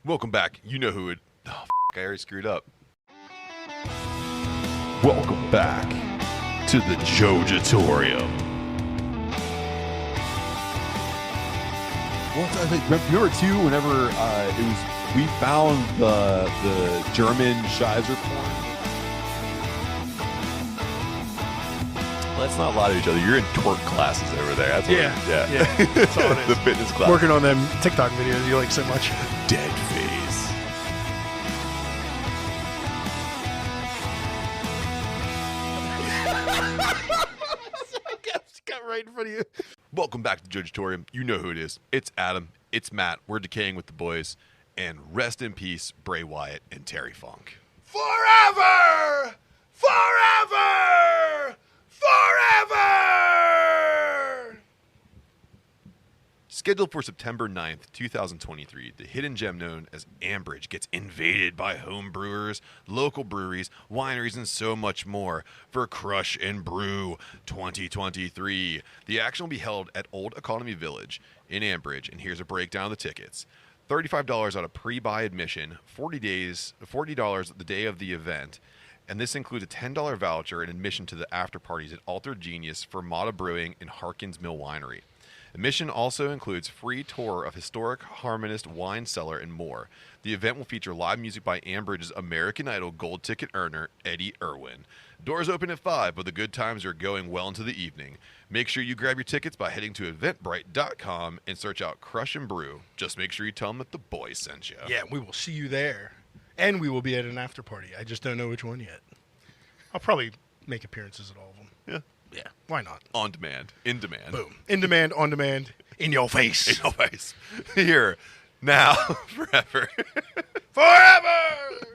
Welcome back. You know who it... Oh, I already screwed up. Welcome back to the Jojitorium. Well, I think, remember too, whenever we found the German Scheiser porn. Well, that's not a lot of each other. You're in twerk classes over there. That's Yeah. That's all it is. The fitness class. Working on them TikTok videos you like so much. Dead face. Got right in front of you. Welcome back to Jojitorium. You know who it is. It's Adam. It's Matt. We're decaying with the boys. And rest in peace, Bray Wyatt and Terry Funk. Forever! Forever! Forever! Scheduled for September 9th, 2023, the hidden gem known as Ambridge gets invaded by home brewers, local breweries, wineries, and so much more for Crush and Brew 2023. The action will be held at Old Economy Village in Ambridge, and here's a breakdown of the tickets. $35 on a pre-buy admission, $40 the day of the event, and this includes a $10 voucher and admission to the after parties at Altered Genius, Fermata Brewing, and Harkins Mill Winery. Admission also includes free tour of historic Harmonist wine cellar and more. The event will feature live music by Ambridge's American Idol gold ticket earner, Eddie Irwin. Doors open at 5, but the good times are going well into the evening. Make sure you grab your tickets by heading to eventbrite.com and search out Crush and Brew. Just make sure you tell them that the boys sent you. Yeah, we will see you there. And we will be at an after party. I just don't know which one yet. I'll probably make appearances at all of them. Yeah. Yeah, why not? On demand. In demand. Boom. In demand, on demand, in your face. In your face. Here. Now. Forever. Forever!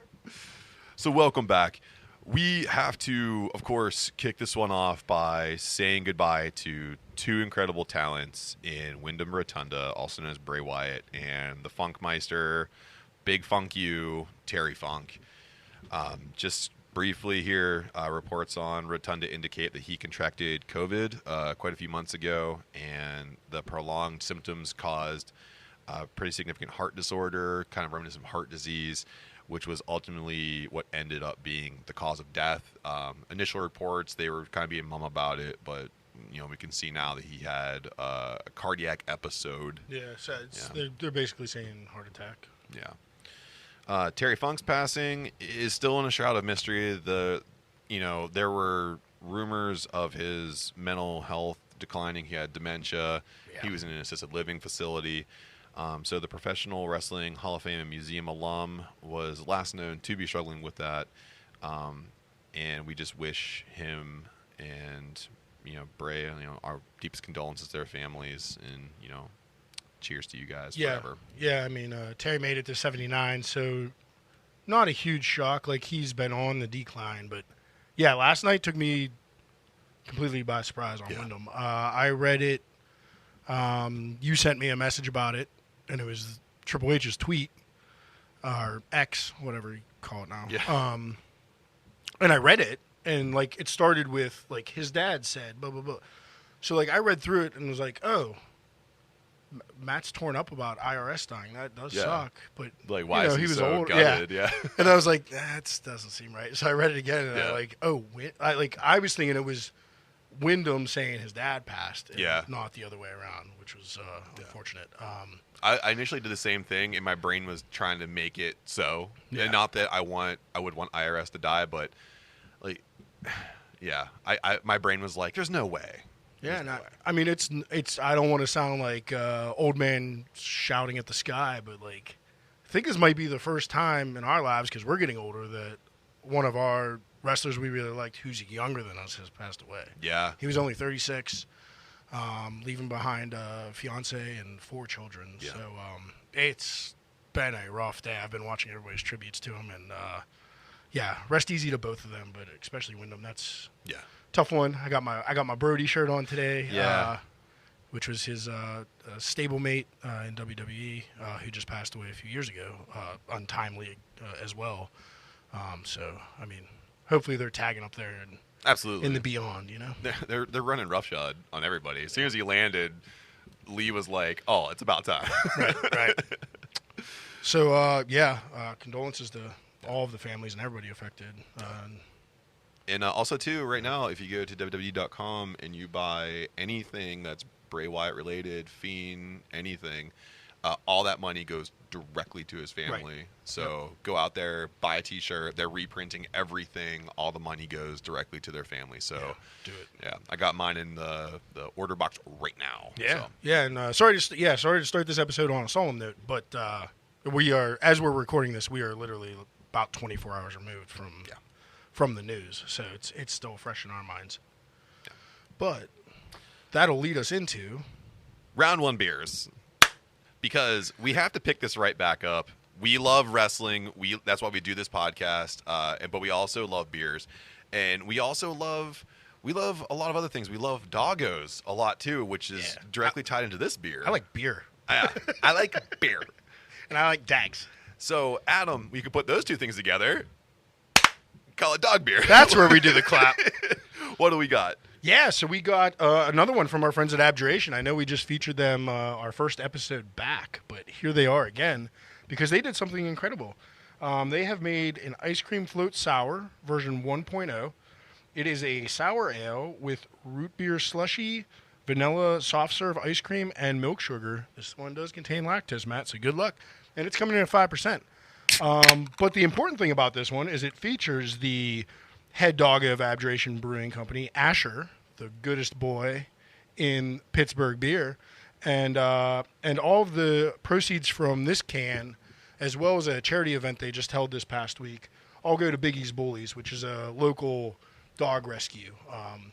So welcome back. We have to, of course, kick this one off by saying goodbye to two incredible talents in Wyndham Rotunda, also known as Bray Wyatt, and the Funkmeister, Big Funk You, Terry Funk. Just briefly here, reports on Rotunda indicate that he contracted COVID quite a few months ago, and the prolonged symptoms caused pretty significant heart disorder, kind of reminiscent of heart disease, which was ultimately what ended up being the cause of death. Initial reports, they were kind of being mum about it, but we can see now that he had a cardiac episode. Yeah, so they're basically saying heart attack. Yeah. Terry Funk's passing is still in a shroud of mystery. There were rumors of his mental health declining. He had dementia. Yeah. He was in an assisted living facility. So the Professional Wrestling Hall of Fame and Museum alum was last known to be struggling with that. And we just wish him and, Bray, our deepest condolences to their families, and, cheers to you guys forever. Yeah, I mean, Terry made it to 79, so not a huge shock. Like, he's been on the decline. But, yeah, last night took me completely by surprise on Wyndham. I read it. You sent me a message about it, and it was Triple H's tweet, or X, whatever you call it now. Yeah. And I read it, and, it started with, his dad said, blah, blah, blah. So, I read through it and was like, oh, Matt's torn up about IRS dying. That does suck. But why is he was so old? gutted? Yeah. And I was like, that doesn't seem right. So I read it again, and I was thinking it was Wyndham saying his dad passed, and not the other way around, which was unfortunate. I initially did the same thing, and my brain was trying to make it so. And not that I would want IRS to die, but my brain was like, there's no way. Yeah, I mean, it's. I don't want to sound like old man shouting at the sky, but I think this might be the first time in our lives, because we're getting older, that one of our wrestlers we really liked, who's younger than us, has passed away. Yeah, he was only 36, leaving behind a fiance and 4 children. Yeah. So it's been a rough day. I've been watching everybody's tributes to him, and rest easy to both of them, but especially Wyndham. That's tough one. I got my Brody shirt on today, which was his stablemate in WWE, who just passed away a few years ago, untimely as well. So I mean, hopefully they're tagging up there and absolutely in the beyond. They're running roughshod on everybody. As soon as he landed, Lee was like, "Oh, it's about time." Right. So, condolences to all of the families and everybody affected. And also, too, right now, if you go to WWE.com and you buy anything that's Bray Wyatt related, Fiend, anything, all that money goes directly to his family. Right. So go out there, buy a T-shirt. They're reprinting everything. All the money goes directly to their family. So do it. Yeah, I got mine in the order box right now. Yeah, so. yeah, and sorry to start this episode on a solemn note, but we are, as we're recording this, we are literally about 24 hours removed from the news, so it's still fresh in our minds. Yeah. But that'll lead us into round one beers, because we have to pick this right back up. We love wrestling. That's why we do this podcast. But we also love beers, and we also love a lot of other things. We love doggos a lot too, which is directly tied into this beer. I like beer. I like beer, and I like dags. So Adam, we could put those two things together. Call it dog beer. That's where we do the clap. What do we got? Yeah, so we got another one from our friends at Abjuration. I know we just featured them our first episode back, but here they are again because they did something incredible. They have made an ice cream float sour version 1.0. It is a sour ale with root beer slushy, vanilla soft serve ice cream, and milk sugar. This one does contain lactose, Matt, so good luck. And it's coming in at 5%. But the important thing about this one is it features the head dog of Abjuration Brewing Company, Asher, the goodest boy in Pittsburgh beer, and all of the proceeds from this can, as well as a charity event they just held this past week, all go to Biggies Bullies, which is a local dog rescue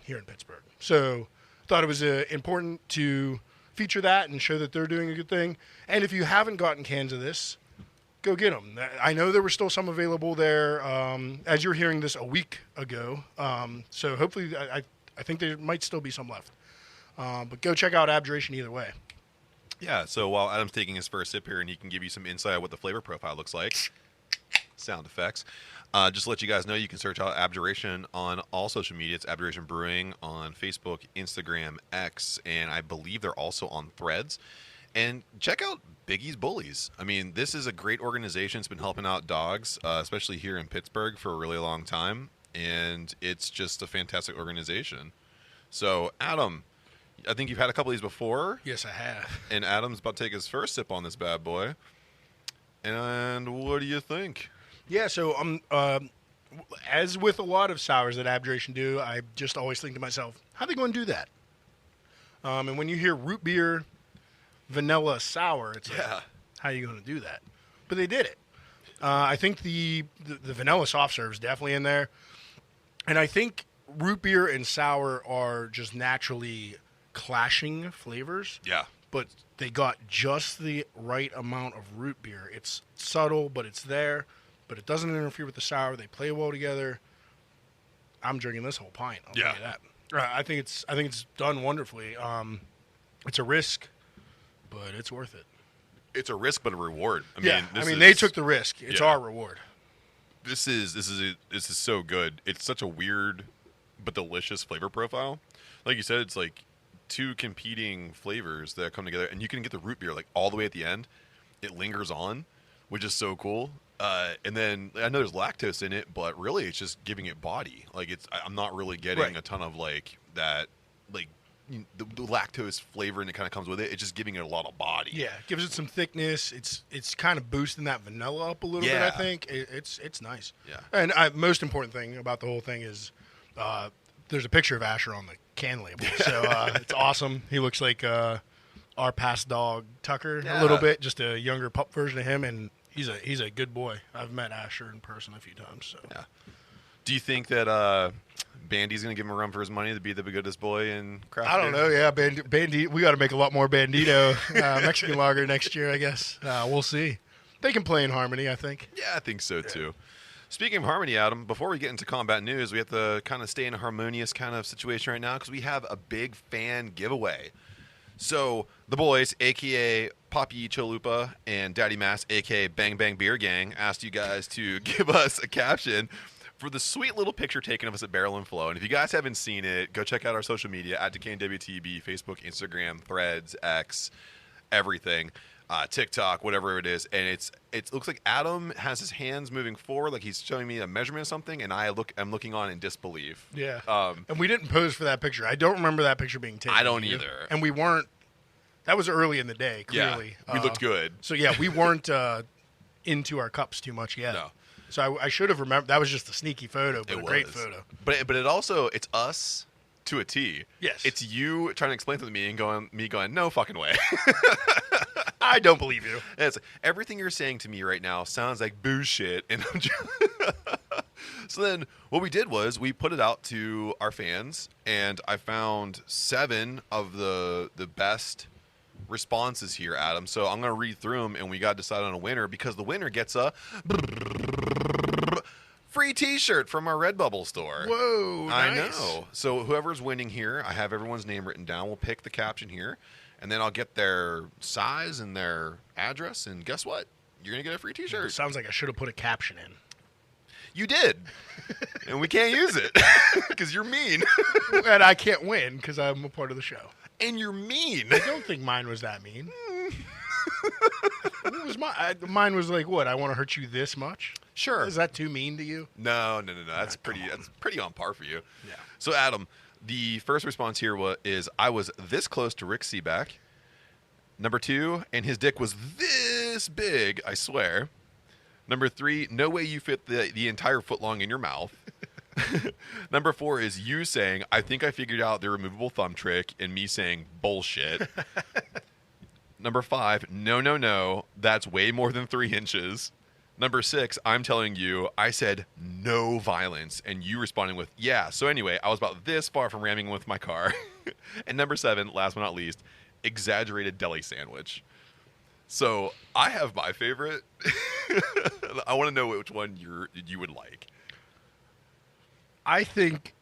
here in Pittsburgh. So thought it was important to feature that and show that they're doing a good thing. And if you haven't gotten cans of this, go get them. I know there were still some available there as you're hearing this a week ago. So hopefully, I think there might still be some left. But go check out Abjuration either way. Yeah, so while Adam's taking his first sip here, and he can give you some insight on what the flavor profile looks like, sound effects, just to let you guys know, you can search out Abjuration on all social media. It's Abjuration Brewing on Facebook, Instagram, X, and I believe they're also on Threads. And check out Biggies Bullies. I mean, this is a great organization. It's been helping out dogs, especially here in Pittsburgh, for a really long time. And it's just a fantastic organization. So, Adam, I think you've had a couple of these before. Yes, I have. And Adam's about to take his first sip on this bad boy. And what do you think? Yeah, so as with a lot of sours that Abjuration do, I just always think to myself, how are they going to do that? And when you hear root beer vanilla sour, it's like, how are you going to do that? But they did it. I think the vanilla soft serve is definitely in there. And I think root beer and sour are just naturally clashing flavors. Yeah. But they got just the right amount of root beer. It's subtle, but it's there. But it doesn't interfere with the sour. They play well together. I'm drinking this whole pint. I'll tell you that. I think it's done wonderfully. It's a risk, but it's worth it. It's a risk, but a reward. They took the risk. It's our reward. This is so good. It's such a weird but delicious flavor profile. Like you said, it's like two competing flavors that come together, and you can get the root beer like all the way at the end. It lingers on, which is so cool. And then I know there's lactose in it, but really it's just giving it body. Like I'm not really getting a ton of like that, like the lactose flavor, and it kind of comes with it. It's just giving it a lot of body. Yeah, it gives it some thickness. It's kind of boosting that vanilla up a little bit. I think it's nice. Yeah. And most important thing about the whole thing is there's a picture of Asher on the can label, so it's awesome. He looks like our past dog Tucker a little bit, just a younger pup version of him, and he's a good boy. I've met Asher in person a few times. So yeah. Do you think that Bandy's going to give him a run for his money to be the goodest boy in craft beer? I don't know. Yeah, Bandy. We got to make a lot more Bandito Mexican lager next year, I guess. We'll see. They can play in harmony, I think. Yeah, I think so too. Speaking of harmony, Adam, before we get into combat news, we have to kind of stay in a harmonious kind of situation right now because we have a big fan giveaway. So the boys, a.k.a. Papi Chalupa and Daddy Mass, a.k.a. Bang Bang Beer Gang, asked you guys to give us a caption for the sweet little picture taken of us at Barrel and Flow. And if you guys haven't seen it, go check out our social media at DWTB, Facebook, Instagram, Threads, X, everything. TikTok, whatever it is, and it looks like Adam has his hands moving forward, like he's showing me a measurement of something, and I'm looking on in disbelief. Yeah. And we didn't pose for that picture. I don't remember that picture being taken. I don't either. And we weren't. That was early in the day. Clearly, yeah, we looked good. So yeah, we weren't into our cups too much yet. No. So I should have remembered. That was just a sneaky photo, but a great photo. But it also, it's us to a T. Yes. It's you trying to explain something to me and going, no fucking way. I don't believe you. And it's everything you're saying to me right now sounds like bullshit. And I'm just so then what we did was we put it out to our fans, and I found 7 of the best responses here, Adam. So I'm going to read through them, and we got to decide on a winner, because the winner gets a free T-shirt from our Redbubble store. Whoa, nice. I know. So whoever's winning here, I have everyone's name written down. We'll pick the caption here, and then I'll get their size and their address, and guess what? You're going to get a free T-shirt. It sounds like I should have put a caption in. You did. And we can't use it because you're mean. And I can't win because I'm a part of the show. And you're mean. I don't think mine was that mean. What was mine was like, what? I want to hurt you this much? Sure. Is that too mean to you? No. That's pretty on par for you. Yeah. So, Adam, the first response here is, I was this close to Rick Seaback. Number 2, and his dick was this big, I swear. Number 3, no way you fit the entire foot long in your mouth. Number 4 is you saying, I think I figured out the removable thumb trick, and me saying, bullshit. Number 5, no, that's way more than 3 inches. Number 6, I'm telling you, I said no violence, and you responding with, yeah. So anyway, I was about this far from ramming with my car. And number 7, last but not least, exaggerated deli sandwich. So I have my favorite. I want to know which one you would like. I think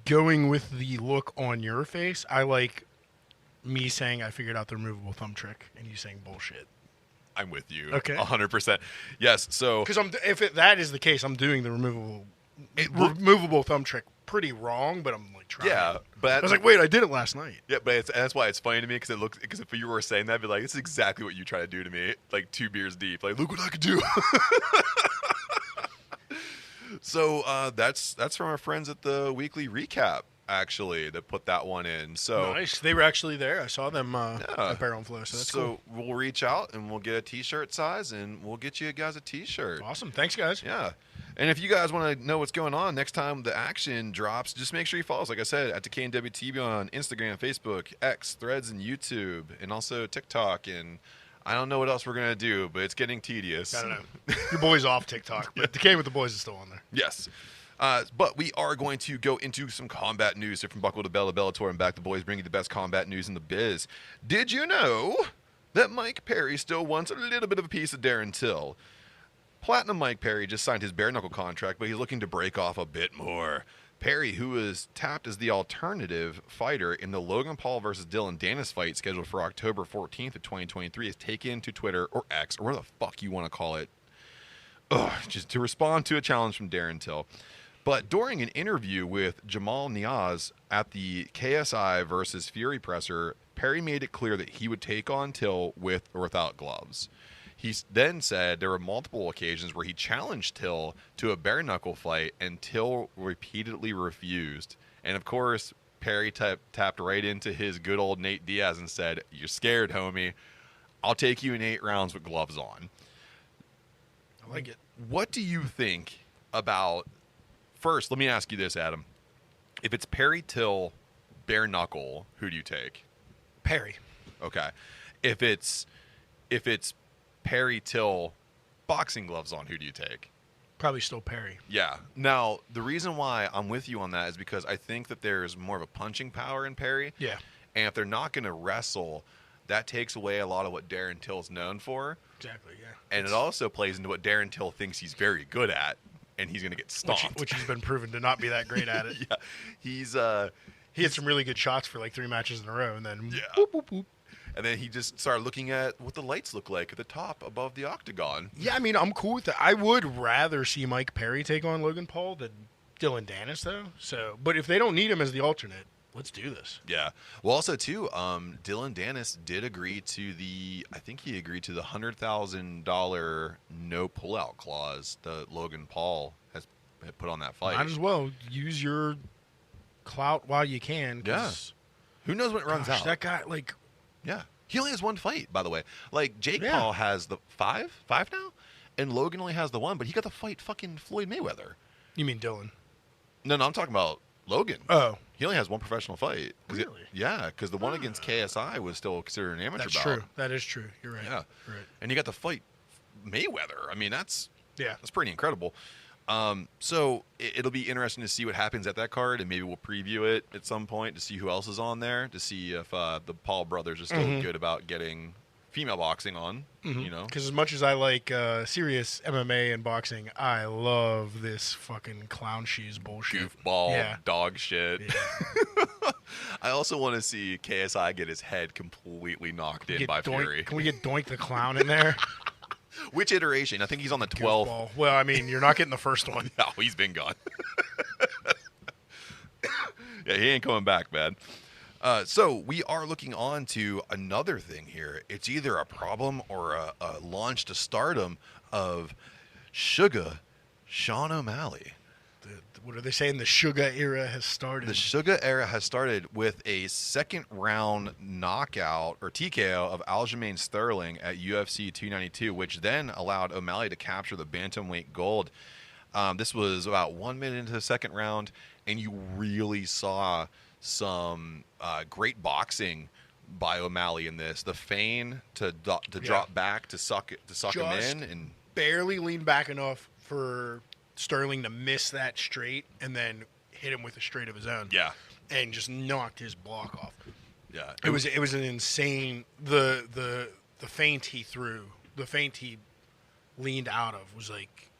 going with the look on your face, I like me saying I figured out the removable thumb trick and you saying bullshit. I'm with you. Okay. 100%. Yes. So because if that is the case, I'm doing the removable thumb trick pretty wrong, but I'm like trying. Yeah, but I was like, wait, I did it last night. Yeah, but that's why it's funny to me, because if you were saying that, I'd be like, this is exactly what you try to do to me, like 2 beers deep. Like, look what I could do. So that's from our friends at the weekly recap, actually, that put that one in. So nice. They were actually there. I saw them at Barrel and Flow, so that's cool. So we'll reach out and we'll get a T-shirt size, and we'll get you guys a T-shirt. Awesome. Thanks, guys. Yeah. And if you guys want to know what's going on next time the action drops, just make sure you follow us, like I said, at DWTB on Instagram, Facebook, X, Threads, and YouTube, and also TikTok. And I don't know what else we're going to do, but it's getting tedious. I don't know. Your boy's off TikTok, but Decay with the Boys is still on there. Yes. But we are going to go into some combat news here from Buckle to Bella, Bellator, and Back the Boys, bringing you the best combat news in the biz. Did you know that Mike Perry still wants a little bit of a piece of Darren Till? Platinum Mike Perry just signed his bare knuckle contract, but he's looking to break off a bit more. Perry, who is tapped as the alternative fighter in the Logan Paul versus Dillion Danis fight scheduled for October 14th of 2023, has taken to Twitter, or X, or whatever the fuck you want to call it, just to respond to a challenge from Darren Till. But during an interview with Jamal Niaz at the KSI versus Fury presser, Perry made it clear that he would take on Till with or without gloves. He then said there were multiple occasions where he challenged Till to a bare-knuckle fight, and Till repeatedly refused. And, of course, Perry tapped right into his good old Nate Diaz and said, "You're scared, homie. I'll take you in 8 rounds with gloves on." I like it. What do you think about... First, let me ask you this, Adam. If it's Perry Till bare-knuckle, who do you take? Perry. Okay. If it's Perry Till boxing gloves on, who do you take? Probably still Perry. Yeah. Now, the reason why I'm with you on that is because I think that there's more of a punching power in Perry. Yeah. And if they're not going to wrestle, that takes away a lot of what Darren Till's known for. Exactly, yeah. And it also plays into what Darren Till thinks he's very good at, and he's going to get stomped. Which he's been proven to not be that great at it. Yeah. He had some really good shots for like 3 matches in a row, and then yeah. Boop, boop, boop. And then he just started looking at what the lights look like at the top above the octagon. Yeah, I mean, I'm cool with that. I would rather see Mike Perry take on Logan Paul than Dillion Danis, though. So, but if they don't need him as the alternate, let's do this. Yeah. Well, also too, Dillion Danis did agree to I think he agreed to the $100,000 no pullout clause that Logan Paul had put on that fight. Might as well use your clout while you can. Yeah. Who knows when it runs out? That guy, like, yeah. He only has one fight, by the way. Like, Jake Yeah. Paul has the five now, and Logan only has the one, but he got to fight fucking Floyd Mayweather. you mean Dylan? No, I'm talking about Logan. Oh, He only has one professional fight. Really? Yeah, because the one against KSI was still considered an amateur that's bout. true. That is true. You're right. Yeah. You're right. And you got to fight Mayweather. I mean, that's Yeah. pretty incredible. So it'll be interesting to see what happens at that card, and maybe we'll preview it at some point to see who else is on there, to see if the Paul brothers are still good about getting female boxing on. You know, Because as much as I like serious MMA and boxing, I love this fucking clown shoes bullshit. goofball, Yeah. dog shit. Yeah. I also want to see KSI get his head completely knocked in by Fury. Can we get Doink the Clown in there? Which iteration? I think he's on the 12th. Goofball. Well, I mean, you're not getting the first one. No, he's been gone. Yeah, he ain't coming back, man. So we are looking on to another thing here. It's either a problem or a launch to stardom of Sugar Sean O'Malley. What are they saying? The Sugar era has started. The Sugar era has started with a second round knockout or TKO of Aljamain Sterling at UFC 292, which then allowed O'Malley to capture the bantamweight gold. This was about 1 minute into the second round, and you really saw some great boxing by O'Malley in this. The feign to drop back to suck him in, and barely leaned back enough for Sterling to miss that straight and then hit him with a straight of his own. yeah, And just knocked his block off. yeah. It was an insane the feint he threw, the feint he leaned out of was like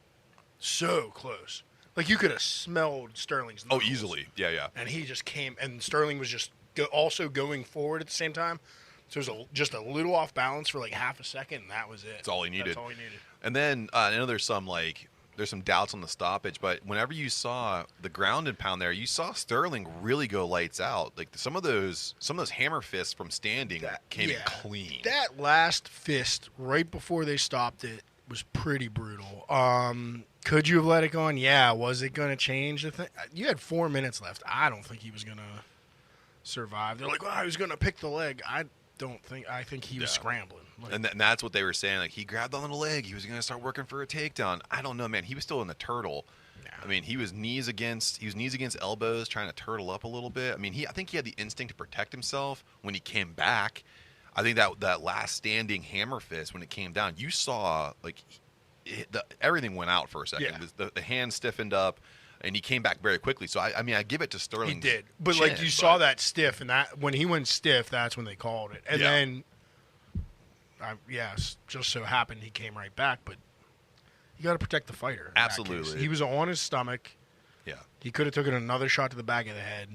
so close. Like you could have smelled Sterling's knuckles. easily. Yeah. And he just came, and Sterling was just also going forward at the same time. So it was just a little off balance for like half a second, and that was it. That's all he needed. That's all he needed. And then I know there's some doubts on the stoppage, but whenever you saw the ground and pound there, you saw Sterling really go lights out. Like some of those hammer fists from standing came in clean. That last fist right before they stopped it was pretty brutal. Could you have let it go on? Yeah. Was it going to change the thing? You had 4 minutes left. I don't think he was going to survive. They're like, he was going to pick the leg. I think he was scrambling. Like, And that's what they were saying. Like, he grabbed on the leg. He was going to start working for a takedown. I don't know, man. He was still in the turtle. Yeah. I mean, he was knees against elbows, trying to turtle up a little bit. I mean, I think he had the instinct to protect himself when he came back. I think that last standing hammer fist, when it came down, you saw, like, everything went out for a second. Yeah. The hand stiffened up, and he came back very quickly. So, I mean, I give it to Sterling. He did. But, like, you saw that stiff, and that when he went stiff, that's when they called it. And then, just so happened he came right back. But you got to protect the fighter. In that Absolutely. case. He was on his stomach. Yeah. He could have taken another shot to the back of the head.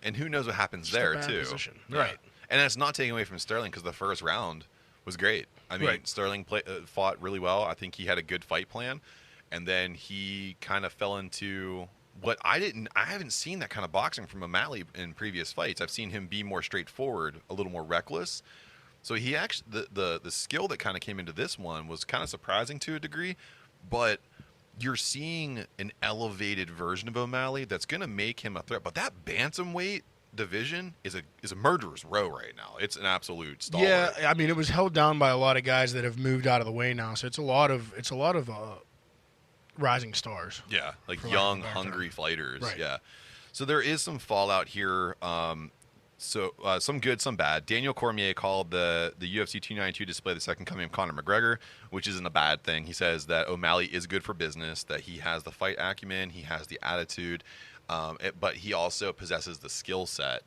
And who knows what happens Just a there, bad too. position. Yeah. Right. And that's not taking away from Sterling because the first round was great. I mean, Right. Sterling fought really well. I think he had a good fight plan. And then he kind of fell into what I haven't seen that kind of boxing from O'Malley in previous fights. I've seen him be more straightforward, a little more reckless. So he actually, the skill that kind of came into this one was kind of surprising to a degree, but you're seeing an elevated version of O'Malley that's going to make him a threat. But that bantamweight division is a murderer's row right now. It's an absolute stalwart. Yeah, I mean, it was held down by a lot of guys that have moved out of the way now. So it's a lot of rising stars. Yeah, like for young, lack of a better hungry fighters. Right. Yeah. So there is some fallout here. Some good, some bad. Daniel Cormier called the UFC 292 display the second coming of Conor McGregor, which isn't a bad thing. He says that O'Malley is good for business, that he has the fight acumen, he has the attitude, but he also possesses the skill set.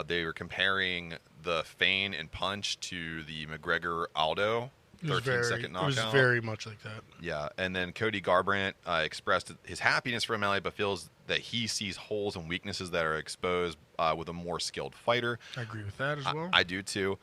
They were comparing the feign and punch to the McGregor-Aldo 13-second knockout. It was very much like that. Yeah, and then Cody Garbrandt expressed his happiness for O'Malley, but feels that he sees holes and weaknesses that are exposed with a more skilled fighter. I agree with that as well. I do too.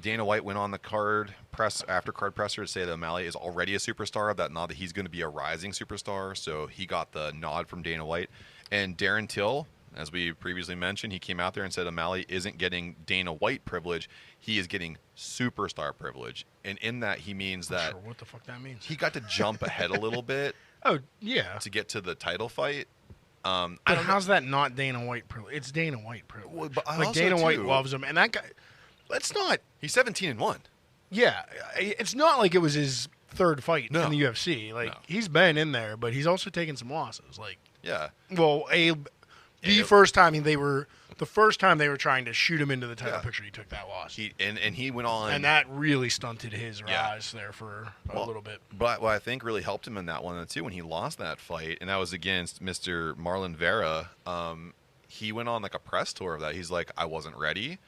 Dana White went on the card presser to say that O'Malley is already a superstar, that he's going to be a rising superstar. So he got the nod from Dana White. And Darren Till As we previously mentioned, he came out there and said O'Malley isn't getting Dana White privilege. He is getting superstar privilege. And in that, he means I'm not that sure what the fuck that means. he got to jump ahead a little bit Oh yeah. to get to the title fight. I But don't how's that not Dana White privilege? It's Dana White privilege. Well, but like also, Dana White too- loves him, and that guy. Let's not. He's 17-1. Yeah, it's not like it was his third fight No. in the UFC. Like No. he's been in there, but he's also taken some losses. Like, Yeah. well, the first time they were trying to shoot him into the title Yeah. picture, he took that loss, And he went on. and that really stunted his Yeah. rise there for a little bit. But what I think really helped him in that one, too, when he lost that fight, and that was against Mr. Marlon Vera, he went on like a press tour of that. He's like, I wasn't ready.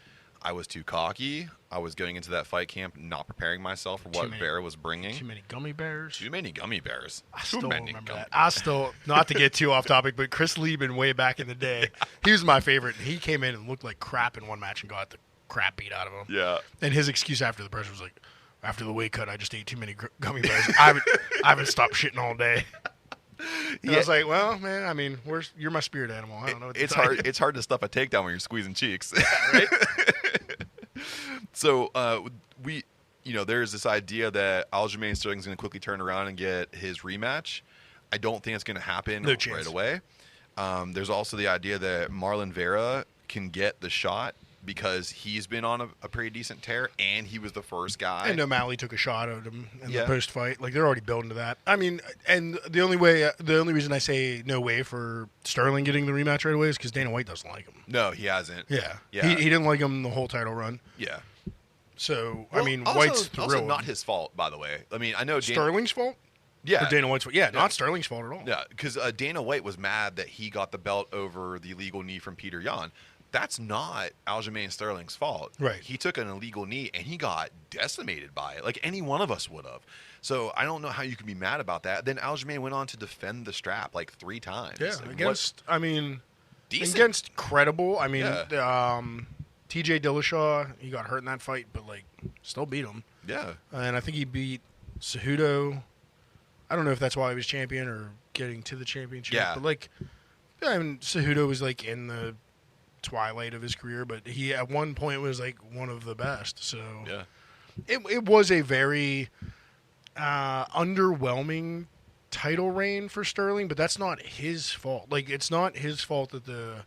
I was too cocky. I was going into that fight camp not preparing myself for what Vera was bringing. Too many gummy bears. Too many gummy bears. I Too still many remember gummy that. I still, not to get too off topic, but Chris Lieben way back in the day, he was my favorite. He came in and looked like crap in one match and got the crap beat out of him. Yeah. And his excuse after the press was like, after the weight cut, I just ate too many gummy bears. I haven't stopped shitting all day. And I was like, well, man, I mean, you're my spirit animal. I don't know what to It's tell hard. you. It's hard to stuff a takedown when you're squeezing cheeks. Right? So there's this idea that Aljamain Sterling's going to quickly turn around and get his rematch. I don't think it's going to happen No chance. right away. There's also the idea that Marlon Vera can get the shot because he's been on a pretty decent tear, and he was the first guy. And O'Malley took a shot at him in Yeah. the post-fight. Like, they're already building to that. I mean, and the only reason I say no way for Sterling getting the rematch right away is because Dana White doesn't like him. No, he hasn't. Yeah. Yeah. He didn't like him the whole title run. Yeah. So, Well, I mean, also, White's thrilled. also not his fault, by the way. I mean, I know Sterling's fault? Yeah. Or Dana White's fault? Yeah, not Sterling's fault at all. Yeah, because Dana White was mad that he got the belt over the illegal knee from Peter Yan. That's not Aljamain Sterling's fault. Right. He took an illegal knee, and he got decimated by it, like any one of us would have. So I don't know how you can be mad about that. Then Aljamain went on to defend the strap like 3 times. Yeah, Like, against decent. against credible. I mean, Yeah. TJ Dillashaw, he got hurt in that fight, but, like, still beat him. Yeah. And I think he beat Cejudo. I don't know if that's why he was champion or getting to the championship. Yeah. But, like, I mean, Cejudo was, like, in the twilight of his career, but he at one point was, like, one of the best. So Yeah. it was a very underwhelming title reign for Sterling, but that's not his fault. Like, it's not his fault that the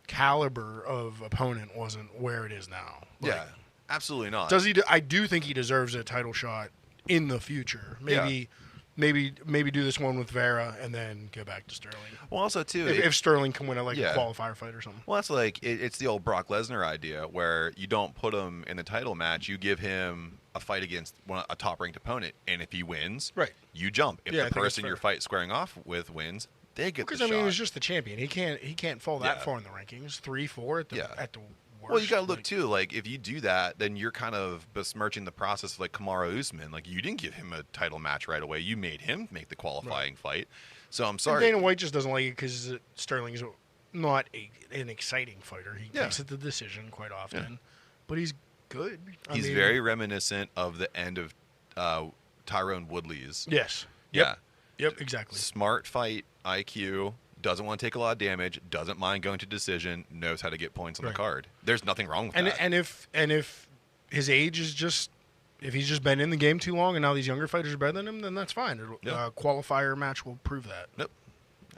caliber of opponent wasn't where it is now. Like, Yeah. Absolutely not. does he? I do think he deserves a title shot in the future. Maybe do this one with Vera and then go back to Sterling. Well, also, too, If Sterling can win a Yeah. qualifier fight or something. Well, that's like it's the old Brock Lesnar idea where you don't put him in the title match. You give him a fight against a top-ranked opponent, and if he wins, Right. you jump. If Yeah, I the think it's person fair. you're squaring off with wins, they get the Because shot. I mean, he's just the champion. He can't fall that Yeah. far in the rankings. 3-4 at the Yeah. at the worst. Well, you got to look Like, too. Like if you do that, then you're kind of besmirching the process of like Kamaru Usman. Like you didn't give him a title match right away. You made him make the qualifying fight. So I'm and sorry. Dana White just doesn't like it because Sterling's not an exciting fighter. He Yeah. makes it the decision quite often, but he's good. He's very reminiscent of the end of Tyrone Woodley's. Yes. Yeah. Yep. Exactly. Smart fight IQ. Doesn't want to take a lot of damage. Doesn't mind going to decision. Knows how to get points on Right. the card. There's nothing wrong with that. And if his age is just if he's just been in the game too long and now these younger fighters are better than him, then that's fine. Yep. Qualifier match will prove that. Yep.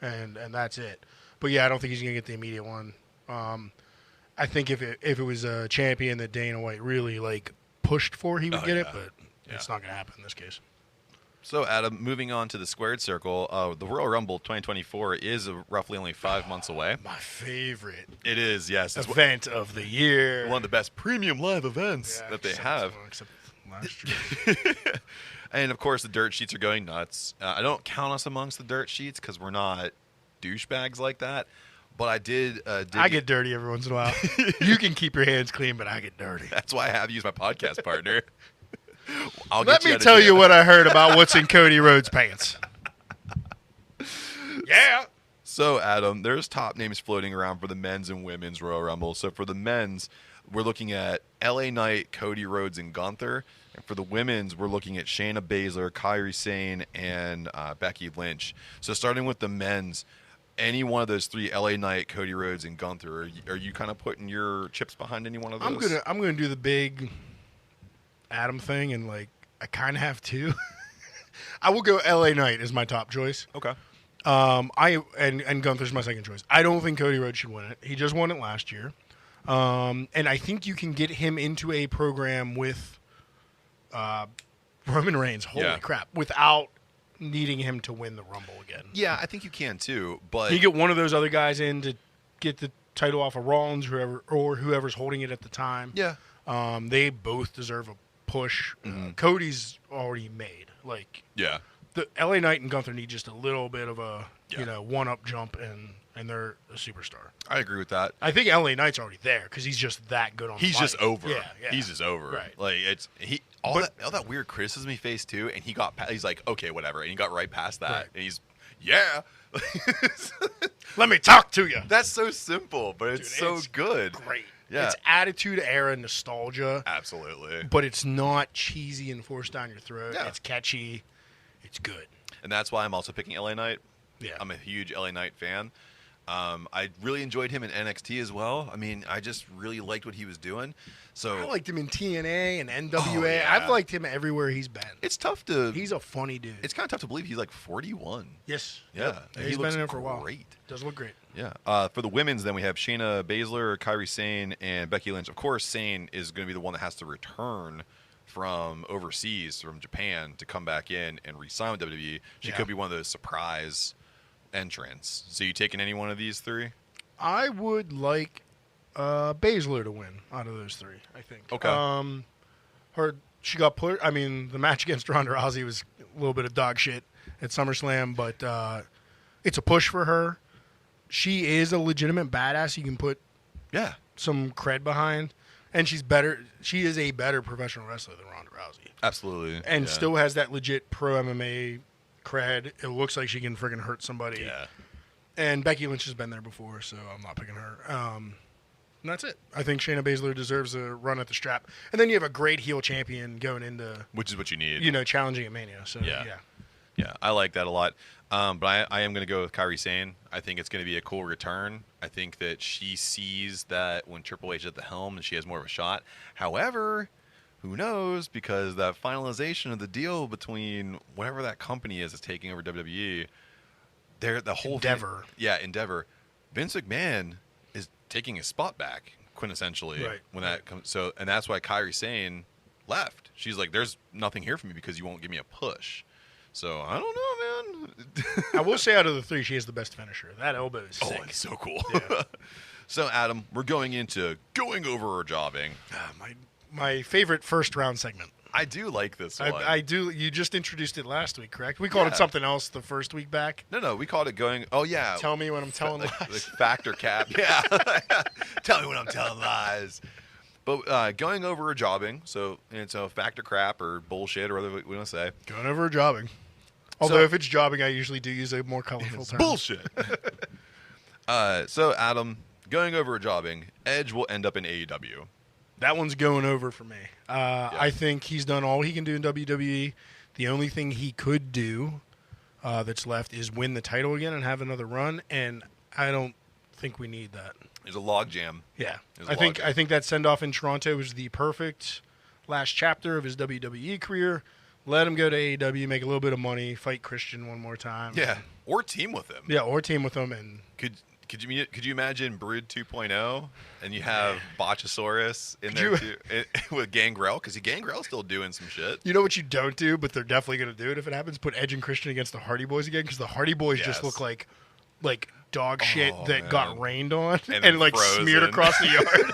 And that's it. But yeah, I don't think he's gonna get the immediate one. I think if it was a champion that Dana White really like pushed for, he would get it, yeah. but it's not gonna happen in this case. So, Adam, moving on to the squared circle, the Royal Rumble 2024 is roughly only 5 months away. My favorite It is, yes. It's event of the year. one of the best premium live events Yeah, that they except- have. Except last year. And, of course, the dirt sheets are going nuts. I don't count us amongst the dirt sheets because we're not douchebags like that. But I did I get dirty every once in a while. You can keep your hands clean, but I get dirty. That's why I have you as my podcast partner. Let me tell you what I heard about what's in Cody Rhodes' pants. Yeah. So, Adam, there's top names floating around for the men's and women's Royal Rumble. So, for the men's, we're looking at LA Knight, Cody Rhodes, and Gunther. And for the women's, we're looking at Shayna Baszler, Kairi Sane, and Becky Lynch. So, starting with the men's, any one of those three, LA Knight, Cody Rhodes, and Gunther, are you kind of putting your chips behind any one of those? I'm gonna do the big Adam thing, and like I kind of have to. I will go LA Knight as my top choice. Okay. And Gunther's my second choice. I don't think Cody Rhodes should win it. He just won it last year. And I think you can get him into a program with Roman Reigns, holy crap, without needing him to win the Rumble again. Yeah, I think you can too, but you get one of those other guys in to get the title off of Rollins, whoever's holding it at the time. Yeah. They both deserve a push. Cody's already made. Like, yeah. The LA Knight and Gunther need just a little bit of a one-up jump, and they're a superstar. I agree with that. I think LA Knight's already there because he's just that good on the mic. He's just over. Yeah. He's just over. Right. Like all that weird criticism he faced too, and he's like, okay, whatever, and he got right past that, Right. and he's Let me talk to you. That's so simple, but it's so good. Great. Yeah. It's attitude era nostalgia. Absolutely. But it's not cheesy and forced down your throat. Yeah. It's catchy. It's good. And that's why I'm also picking LA Knight. Yeah. I'm a huge LA Knight fan. I really enjoyed him in NXT as well. I mean, I just really liked what he was doing. So I liked him in TNA and NWA. Oh, yeah. I've liked him everywhere he's been. It's tough to. He's a funny dude. It's kind of tough to believe he's like 41. Yes. Yeah. Yep. And He's he looks been in there for a while. great. Does look great. Yeah. For the women's, then we have Shayna Baszler, Kairi Sane, and Becky Lynch. Of course, Sane is going to be the one that has to return from overseas, from Japan, to come back in and re-sign with WWE. She could be one of those surprise entrants. So you taking any one of these three? I would like Baszler to win out of those three, I think. Okay. She got put. I mean, the match against Ronda Rousey was a little bit of dog shit at SummerSlam, but it's a push for her. She is a legitimate badass. You can put some cred behind, and she's better. She is a better professional wrestler than Ronda Rousey. Absolutely. And still has that legit pro MMA cred. It looks like she can freaking hurt somebody. Yeah. And Becky Lynch has been there before, so I'm not picking her. And that's it. I think Shayna Baszler deserves a run at the strap. And then you have a great heel champion going into... Which is what you need. Challenging at Mania. So, yeah. Yeah, I like that a lot. But I am going to go with Kairi Sane. I think it's going to be a cool return. I think that she sees that when Triple H is at the helm, and she has more of a shot. However, who knows? Because that finalization of the deal between whatever that company is that's taking over WWE... the whole Endeavor. Endeavor. Vince McMahon is taking his spot back, quintessentially. Right. When that comes, and that's why Kairi Sane left. She's like, "There's nothing here for me because you won't give me a push." So I don't know, man. I will say, out of the three, she has the best finisher. That elbow is sick. Oh, it's so cool. Yeah. So Adam, we're going into going over or jobbing. My favorite first round segment. I do like this one. I do. You just introduced it last week, correct? We called it something else the first week back. No, we called it going. Oh yeah. Tell me when I'm telling lies. Like factor cap. Yeah. Tell me when I'm telling lies. But going over or jobbing, so it's a factor crap or bullshit or whatever we want to say. Going over or jobbing. Although if it's jobbing, I usually do use a more colorful term. Bullshit. So Adam, going over or jobbing, Edge will end up in AEW. That one's going over for me. I think he's done all he can do in WWE. The only thing he could do that's left is win the title again and have another run, and I don't think we need that. There's a logjam. Yeah. I think that send-off in Toronto was the perfect last chapter of his WWE career. Let him go to AEW, make a little bit of money, fight Christian one more time. Yeah, or team with him. Yeah, or team with him. And Could you imagine Brood 2.0 and you have Botchasaurus in there too with Gangrel? Because Gangrel's still doing some shit. You know what you don't do, but they're definitely going to do it if it happens? Put Edge and Christian against the Hardy Boys again, because the Hardy Boys just look like dog shit that got rained on and like frozen. Smeared across the yard.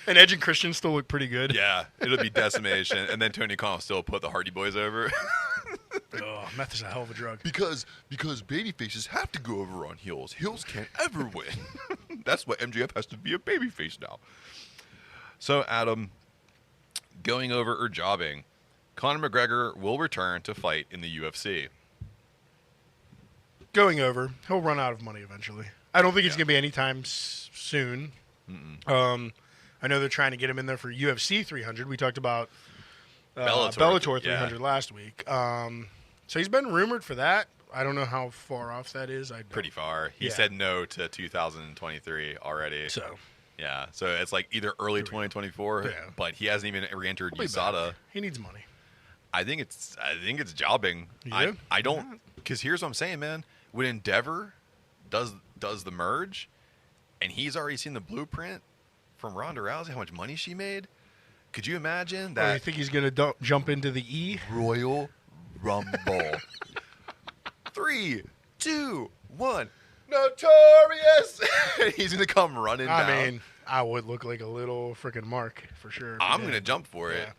And Edge and Christian still look pretty good. Yeah, it'll be decimation. And then Tony Khan will still put the Hardy Boys over. Oh, meth is a hell of a drug. Because babyfaces have to go over on heels. Heels can't ever win. That's why MJF has to be a babyface now. So, Adam, going over or jobbing, Conor McGregor will return to fight in the UFC. Going over. He'll run out of money eventually. I don't think it's going to be anytime soon. I know they're trying to get him in there for UFC 300. We talked about Bellator 300 last week. So he's been rumored for that. I don't know how far off that is. Pretty far. He Yeah. said no to 2023 already. So Yeah, so it's like either early 2024, Yeah. but he hasn't even re-entered he'll be USADA. back. He needs money. I think it's jobbing. Yeah? I don't, because here's what I'm saying, man. When Endeavor does the merge, and he's already seen the blueprint from Ronda Rousey, how much money she made. Could you imagine Oh, you that think he's gonna jump into the E? Royal Rumble? 3, 2, 1. Notorious. He's gonna come running down. I mean, I would look like a little freaking Mark for sure. if he I'm did. gonna jump for it.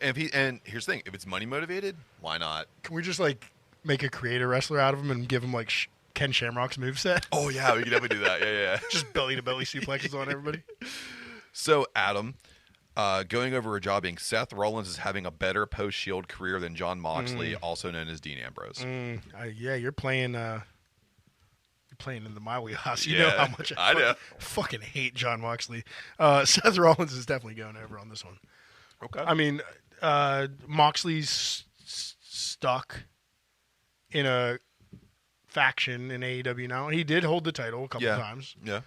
And here's the thing: if it's money motivated, why not? Can we just like make a creator wrestler out of him and give him like Ken Shamrock's moveset? Oh yeah, we could definitely do that. Yeah. Just belly to belly suplexes on everybody. So Adam, going over a jobbing, Seth Rollins is having a better post-Shield career than John Moxley, also known as Dean Ambrose. Yeah, you're playing. You're playing in the my wheelhouse. You know Yeah, how much I know. fucking hate John Moxley. Seth Rollins is definitely going over on this one. Okay. I mean, Moxley's stuck in a faction in AEW now. He did hold the title a couple times. Yeah.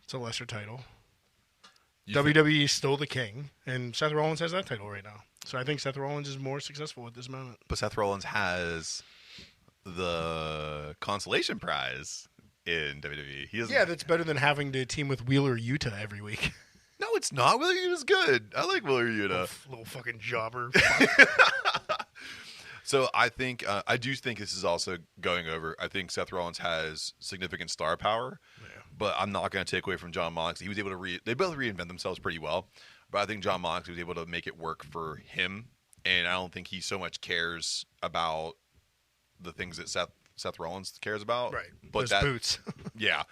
It's a lesser title. You WWE is still the king, and Seth Rollins has that title right now. So I think Seth Rollins is more successful at this moment. But Seth Rollins has the consolation prize in WWE. He doesn't. Yeah, that's better than having to team with Wheeler Yuta every week. No, it's not. Wheeler Yuta's good. I like Wheeler Yuta. Little fucking jobber. So I think I do think this is also going over. I think Seth Rollins has significant star power, but I'm not going to take away from John Moxley. He was able to they both reinvent themselves pretty well, but I think John Moxley was able to make it work for him, and I don't think he so much cares about the things that Seth Rollins cares about. Right. But Those boots. Yeah.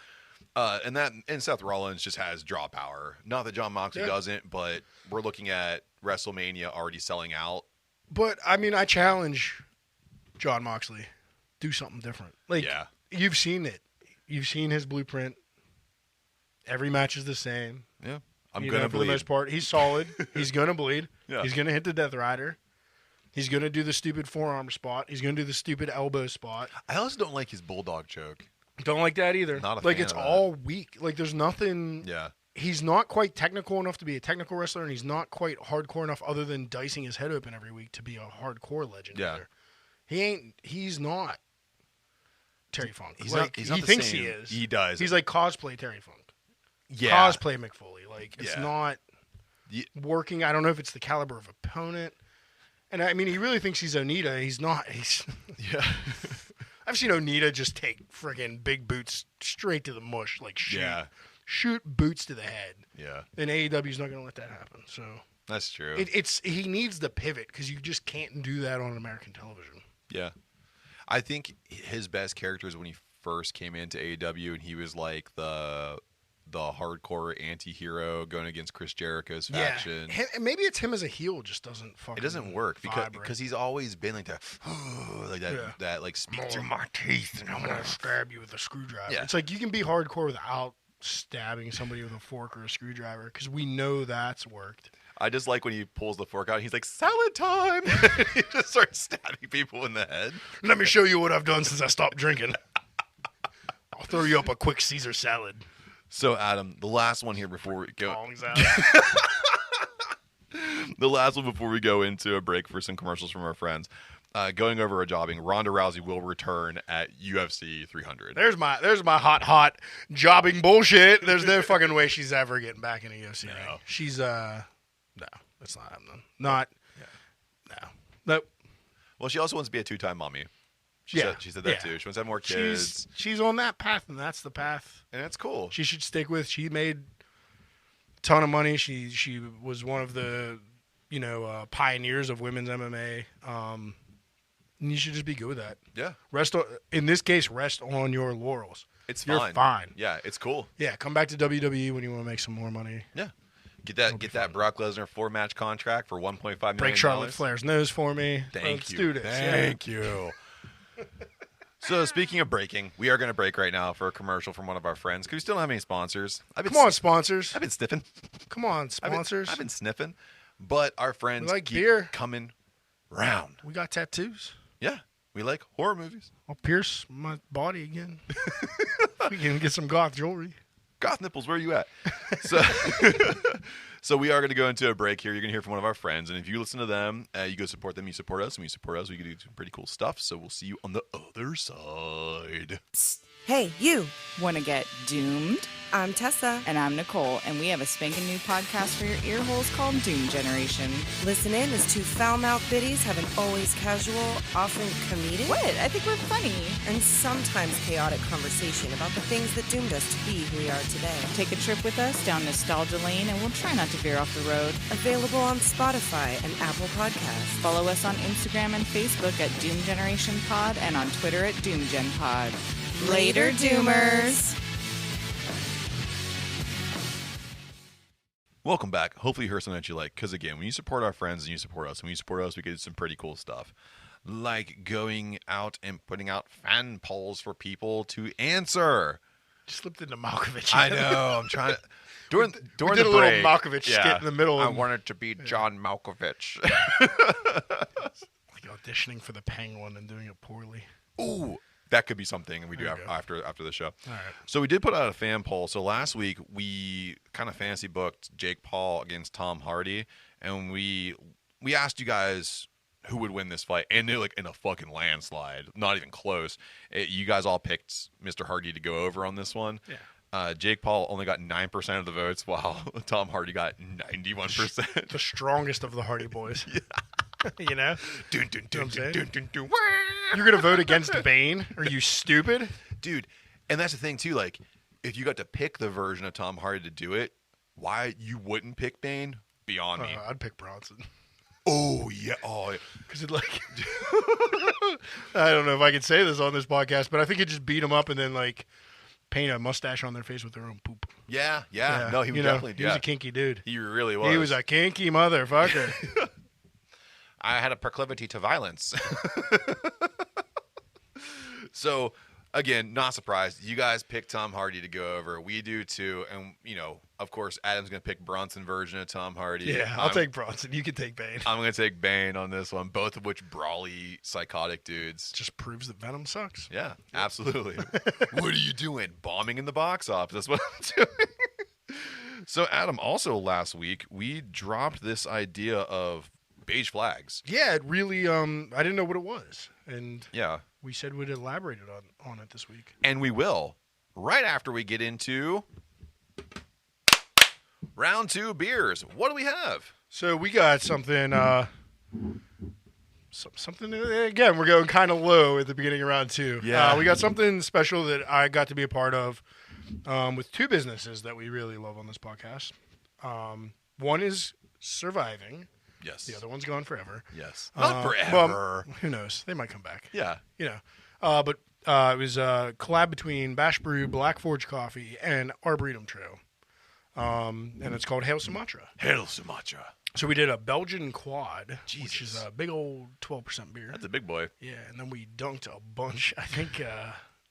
And Seth Rollins just has draw power. Not that John Moxley doesn't, but we're looking at WrestleMania already selling out. But I mean, I challenge John Moxley. Do something different. Like you've seen it. You've seen his blueprint. Every match is the same. Yeah. I'm You gonna know, for bleed. the most part. He's solid. He's gonna bleed. Yeah. He's gonna hit the Death Rider. He's gonna do the stupid forearm spot. He's gonna do the stupid elbow spot. I also don't like his bulldog choke. Don't like that either. Not a like fan it's of that. all weak. Like there's nothing. Yeah. He's not quite technical enough to be a technical wrestler, and he's not quite hardcore enough, other than dicing his head open every week, to be a hardcore legend. Yeah. Either. He's not Terry Funk. He's like, not. He's not he the thinks same. he is. He does. He's like cosplay Terry Funk. yeah. Cosplay McFoley. Like it's Yeah. not Ye- working. I don't know if it's the caliber of opponent. And I mean, he really thinks he's Onita. He's not. He's. Yeah. I've seen Onita just take friggin' big boots straight to the mush, like shoot boots to the head. Yeah. And AEW's not going to let that happen. So That's true. he needs the pivot because you just can't do that on American television. Yeah. I think his best character is when he first came into AEW and he was like the hardcore anti-hero going against Chris Jericho's faction. Yeah, maybe it's him as a heel just doesn't fucking. It doesn't work vibrate. because he's always been like that, like that, Yeah. that like speak through my teeth and I'm gonna stab you with a screwdriver. Yeah. It's like you can be hardcore without stabbing somebody with a fork or a screwdriver because we know that's worked. I just like when he pulls the fork out and he's like, salad time. He just starts stabbing people in the head. Let me show you what I've done since I stopped drinking. I'll throw you up a quick Caesar salad. So, Adam, the last one here before we go. Kong salad. The last one before we go into a break for some commercials from our friends. Going over a jobbing, Ronda Rousey will return at UFC 300. There's my hot jobbing bullshit. There's no fucking way she's ever getting back in a UFC ring. She's no, that's not happening. Nope. Well, she also wants to be a two-time mommy. She said that too. She wants to have more kids. She's on that path, and that's the path. And it's cool. She should stick with. She made a ton of money. She was one of the pioneers of women's MMA. And you should just be good with that. Yeah. Rest on your laurels. You're fine. Yeah, it's cool. Yeah, come back to WWE when you want to make some more money. Yeah. Get that Brock Lesnar 4-match contract for $1.5 million. Break Charlotte Flair's nose for me. Let's do this. Thank you. So speaking of breaking, we are going to break right now for a commercial from one of our friends because we still don't have any sponsors. Come on, sponsors. I've been sniffing. Come on, sponsors. I've been sniffing, but our friends We like keep beer. coming round. We got tattoos. Yeah, We like horror movies. I'll pierce my body again. We can get some goth jewelry. Goth nipples, where are you at? So, so we are going to go into a break here. You're going to hear from one of our friends, and if you listen to them, you go support them. You support us, and we support us. We can do some pretty cool stuff. So we'll see you on the other side. Psst. Hey, you. Want to get doomed? I'm Tessa. And I'm Nicole, and we have a spanking new podcast for your ear holes called Doom Generation. Listen in as two foul-mouthed biddies have an always casual, often comedic, What? I think we're funny. and sometimes chaotic conversation about the things that doomed us to be who we are today. Take a trip with us down nostalgia lane, and we'll try not to veer off the road. Available on Spotify and Apple Podcasts. Follow us on Instagram and Facebook at Doom Generation Pod and on Twitter at DoomGenPod. Later, Doomers! Welcome back. Hopefully you heard something that you like. Because, again, when you support our friends and you support us, when you support us, we get some pretty cool stuff. Like going out and putting out fan polls for people to answer. Just slipped into Malkovich. I know. I'm trying to... During we the did a break, little Malkovich skit in the middle. I and, wanted to be John Malkovich. like auditioning for the Penguin and doing it poorly. Ooh, that could be something we do There you go. after the show. All right. So we did put out a fan poll. So last week we kind of fantasy booked Jake Paul against Tom Hardy, and we asked you guys who would win this fight, and they're like in a fucking landslide, not even close. You guys all picked Mr. Hardy to go over on this one. Yeah. Jake Paul only got 9% of the votes, while Tom Hardy got 91%. The strongest of the Hardy Boys. You know? Dun, dun, dun, dun, dun, dun, dun. You're going to vote against Bane? Are you stupid? Dude, and that's the thing too, like if you got to pick the version of Tom Hardy to do it, why you wouldn't pick Bane? Beyond me. I'd pick Bronson. Oh yeah. Oh, Because it like... I don't know if I can say this on this podcast, but I think it just beat him up and then like paint a mustache on their face with their own poop. yeah. No, he was You know, definitely. He was a kinky dude. He really was. He was a kinky motherfucker. I had a proclivity to violence. So, again, not surprised. You guys picked Tom Hardy to go over. We do too. And, you know, of course, Adam's going to pick Bronson version of Tom Hardy. Yeah, I'll take Bronson. You can take Bane. I'm going to take Bane on this one, both of which brawly, psychotic dudes. Just proves that Venom sucks. Yeah, absolutely. What are you doing? Bombing in the box office. That's what I'm doing. So, Adam, also last week, we dropped this idea of beige flags. Yeah, it really, I didn't know what it was. And Yeah. we said we'd elaborate on it this week. And we will, right after we get into round 2 beers. What do we have? So we got something, something, again, we're going kind of low at the beginning of round 2. Yeah. We got something special that I got to be a part of with 2 businesses that we really love on this podcast. One is surviving. Yes. The other one's gone forever. Yes. Not forever. Well, who knows? They might come back. Yeah. You know. But it was a collab between Bash Brew, Black Forge Coffee, and Arboretum Trail. And it's called Hail Sumatra. Hail Sumatra. So we did a Belgian quad, which Jesus. is a big old 12% beer. That's a big boy. Yeah, and then we dunked a bunch, I think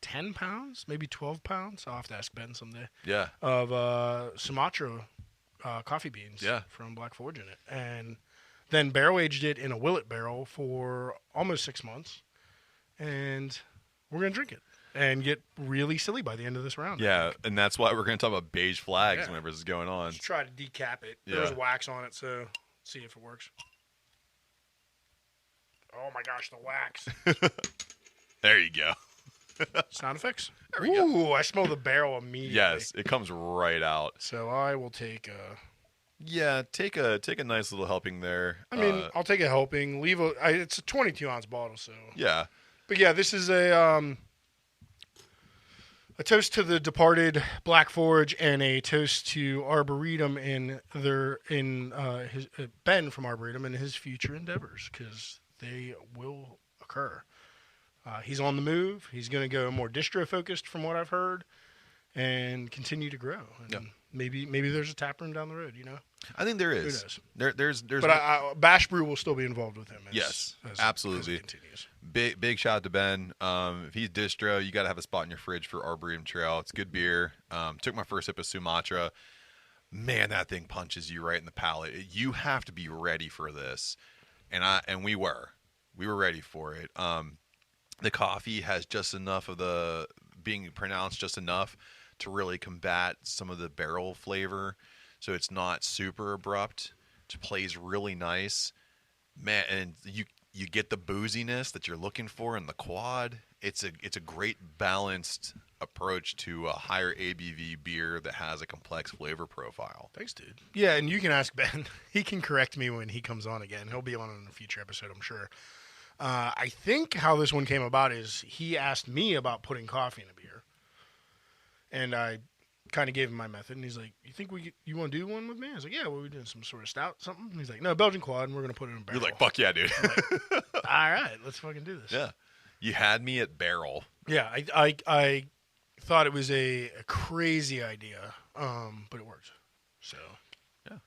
10 pounds, maybe 12 pounds. I'll have to ask Ben someday. Yeah. Of Sumatra coffee beans from Black Forge in it. And then barrel aged it in a Willet barrel for almost 6 months. And we're going to drink it and get really silly by the end of this round. Yeah, and that's why we're going to talk about beige flags Yeah. whenever this is going on. Let's try to decap it. Yeah. There's wax on it, so see if it works. Oh my gosh, the wax. There you go. Sound effects? There we go. Ooh, I smell the barrel immediately. Yes, it comes right out. So I will take Yeah, take a nice little helping there. I mean, I'll take a helping. It's a 22-ounce bottle, so. Yeah. But yeah, this is a toast to the departed Black Forge and a toast to Arboretum and his Ben from Arboretum and his future endeavors, because they will occur. He's on the move. He's going to go more distro focused, from what I've heard, and continue to grow. And Yeah. maybe there's a tap room down the road. You know. I think there is. Who knows? There's. But Bash Brew will still be involved with him. Yes, as absolutely. it continues. Big shout out to Ben. If he's distro, you got to have a spot in your fridge for Arboretum Trail. It's good beer. Took my first sip of Sumatra. Man, that thing punches you right in the palate. You have to be ready for this, and we were ready for it. The coffee has just enough of the being pronounced just enough to really combat some of the barrel flavor, so it's not super abrupt. It plays really nice, man, and you get the booziness that you're looking for in the quad. It's a great balanced approach to a higher ABV beer that has a complex flavor profile. Thanks, dude. Yeah, and you can ask Ben. He can correct me when he comes on again. He'll be on in a future episode, I'm sure. I think how this one came about is he asked me about putting coffee in a beer, and I kind of gave him my method, and he's like, "You think you want to do one with me?" I was like, "Yeah, well, we're doing some sort of stout, something." And he's like, "No, Belgian quad, and we're gonna put it in a barrel." You're like, "Fuck yeah, dude!" Like, all right, let's fucking do this. Yeah, you had me at barrel. Yeah, I thought it was a crazy idea, but it worked. So yeah.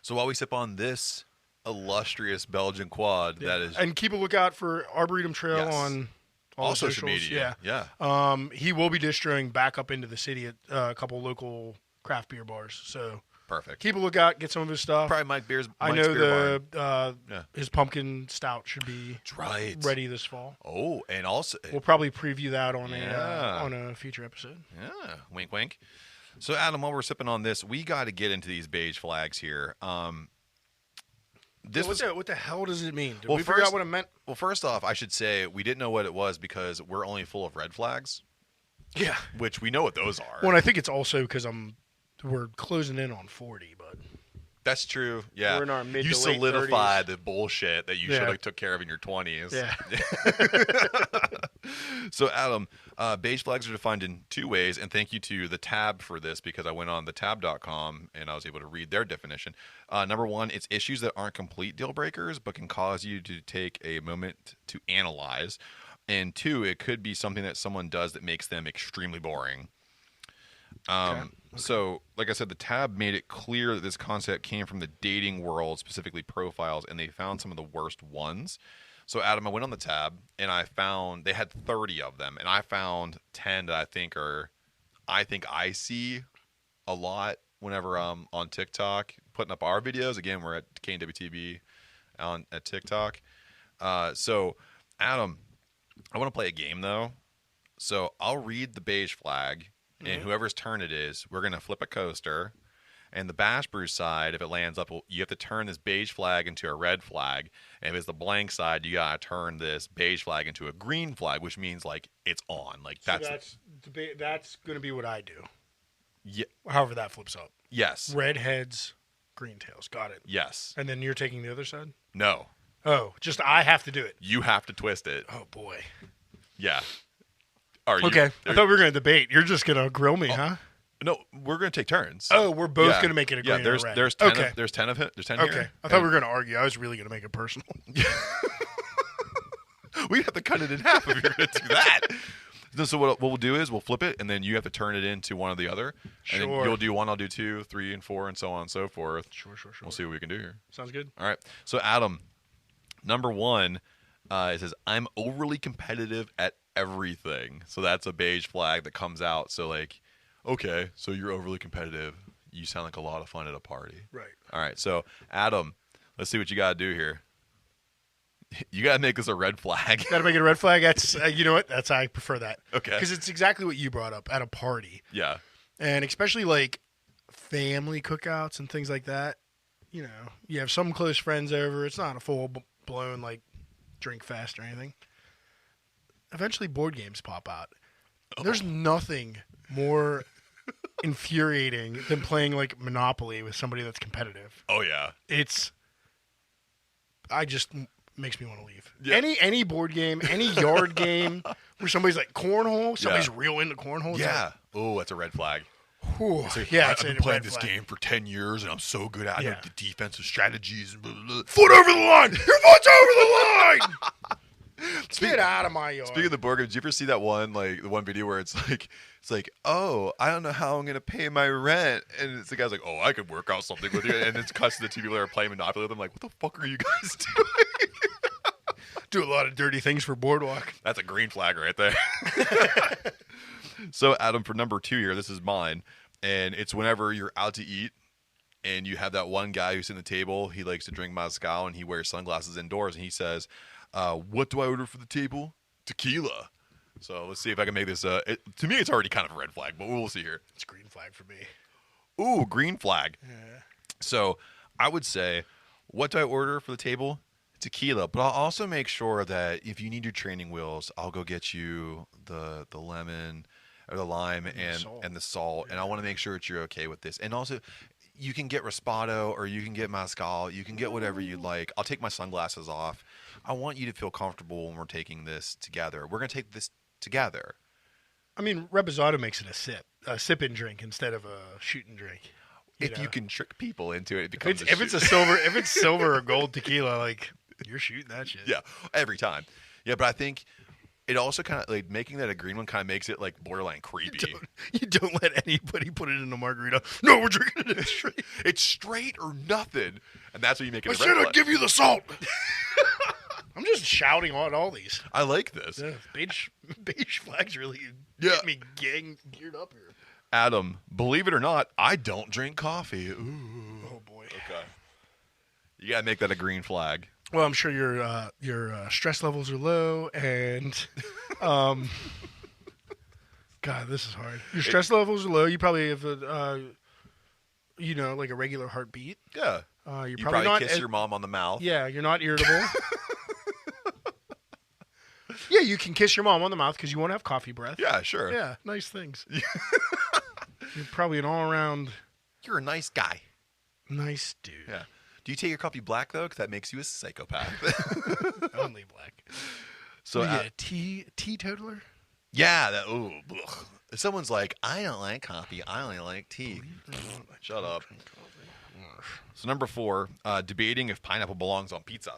So while we sip on this illustrious Belgian quad, that is, and keep a lookout for Arboretum Trail on all social media. Yeah. He will be distroing back up into the city at a couple local craft beer bars. So perfect. Keep a lookout. Get some of his stuff. Probably Mike's I know Beer Barn. his pumpkin stout should be ready this fall. Oh, and also we'll probably preview that on a future episode. Yeah, wink, wink. So Adam, while we're sipping on this, we got to get into these beige flags here. What the hell does it mean? Did we figure out what it meant? Well, first off, I should say we didn't know what it was because we're only full of red flags. Yeah. Which we know what those are. Well, and I think it's also because we're closing in on 40, but that's true. Yeah. We're in our mid you to late solidified 30s. the bullshit that you should have took care of in your 20s. Yeah. So, Adam, beige flags are defined in two ways, and thank you to the Tab for this because I went on the tab.com and I was able to read their definition. Number one, it's issues that aren't complete deal breakers but can cause you to take a moment to analyze. And two, it could be something that someone does that makes them extremely boring. Okay. So, like I said, the Tab made it clear that this concept came from the dating world, specifically profiles, and they found some of the worst ones. So, Adam, I went on the Tab, and I found they had 30 of them, and I found 10 that I think I see a lot whenever I'm on TikTok putting up our videos. Again, we're at DWTB at TikTok. So, Adam, I want to play a game, though. So, I'll read the beige flag. And whoever's turn it is, we're going to flip a coaster. And the Bash Brew side, if it lands up, you have to turn this beige flag into a red flag. And if it's the blank side, you got to turn this beige flag into a green flag, which means, like, it's on. Like that's going to be what I do. Yeah. However that flips up. Yes. Red heads, green tails. Got it. Yes. And then you're taking the other side? No. Oh, just I have to do it. You have to twist it. Oh, boy. Yeah. Okay. I thought we were going to debate. You're just going to grill me, huh? No, we're going to take turns. Oh, we're both going to make it a green and a red. There's 10 of There's 10 here. Okay. I thought we were going to argue. I was really going to make it personal. We'd have to cut it in half if you're going to do that. So what we'll do is we'll flip it, and then you have to turn it into one or the other. Sure. And then you'll do 1, I'll do 2, 3, and 4, and so on and so forth. Sure. We'll see what we can do here. Sounds good. All right. So, Adam, number 1, it says, I'm overly competitive at everything. So that's a beige flag that comes out. So, like, okay, so you're overly competitive. You sound like a lot of fun at a party. Right. All right. So, Adam, let's see what you got to do here. You got to make this a red flag. Got to make it a red flag? That's you know what? I prefer that. Okay. Because it's exactly what you brought up at a party. Yeah. And especially, like, family cookouts and things like that. You know, you have some close friends over. It's not a full-blown, like, drink fest or anything. Eventually, board games pop out. Oh. There's nothing more infuriating than playing, like, Monopoly with somebody that's competitive. Oh, yeah. Makes me want to leave. Yeah. Any board game, any yard game where somebody's like cornhole, somebody's real into cornhole. Yeah. Oh, that's a red flag. Whew, like, yeah, I've been playing this game for 10 years, and I'm so good at it. The defensive strategies. And blah, blah, blah. Foot over the line! Your foot's over the line! Get out of my yard. Speaking of the board games, did you ever see that one, like, the one video where it's like, oh, I don't know how I'm going to pay my rent. And it's the guy's like, oh, I could work out something with you. And it's cuts to the two people that are playing Monopoly with them. Like, what the fuck are you guys doing? Do a lot of dirty things for Boardwalk. That's a green flag right there. So, Adam, for number 2 here, this is mine. And it's whenever you're out to eat and you have that one guy who's in the table. He likes to drink mezcal and he wears sunglasses indoors. And he says, what do I order for the table? tequila. So let's see if I can make this. To me, it's already kind of a red flag, but we'll see here. It's green flag for me. Ooh, green flag. Yeah. So I would say, what do I order for the table? Tequila, but I'll also make sure that if you need your training wheels, I'll go get you the lemon or the lime and the salt, and I want to make sure that you're okay with this. And also, you can get Raspado or you can get Mezcal. You can get whatever you'd like. I'll take my sunglasses off. I want you to feel comfortable when we're taking this together. We're going to take this together. I mean, Reposado makes it a sip and drink instead of a shoot and drink. You can trick people into it, it becomes if it's silver or gold tequila, like you're shooting that shit. Yeah, every time. Yeah, but I think it also kind of like making that a green one kind of makes it like borderline creepy. You don't let anybody put it in a margarita. No, we're drinking it straight. It's straight or nothing, and that's what you make it. I should have give you the salt. I'm just shouting on all these. I like this. Yeah, beige flags really get me geared up here. Adam, believe it or not, I don't drink coffee. Ooh. Oh boy. Okay. You gotta make that a green flag. Well, I'm sure your stress levels are low, and God, this is hard. Your stress levels are low. You probably have like a regular heartbeat. Yeah. You're you probably not kiss your mom on the mouth. Yeah, you're not irritable. Yeah, you can kiss your mom on the mouth because you won't have coffee breath. Yeah, sure. Yeah, nice things. You're probably an all-around... You're a nice guy. Nice dude. Yeah. Do you take your coffee black, though? Because that makes you a psychopath. Only black. So, a teetotaler? Yeah. If someone's like, I don't like coffee, I only like tea. Shut up. So number 4, debating if pineapple belongs on pizza.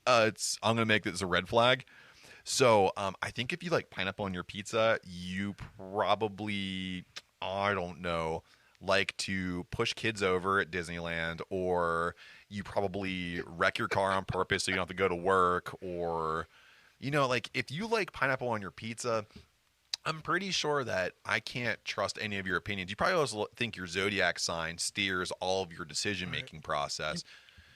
I'm going to make this a red flag. So I think if you like pineapple on your pizza, you probably, I don't know, like to push kids over at Disneyland, or you probably wreck your car on purpose so you don't have to go to work, or, like if you like pineapple on your pizza, I'm pretty sure that I can't trust any of your opinions. You probably also think your zodiac sign steers all of your decision-making process.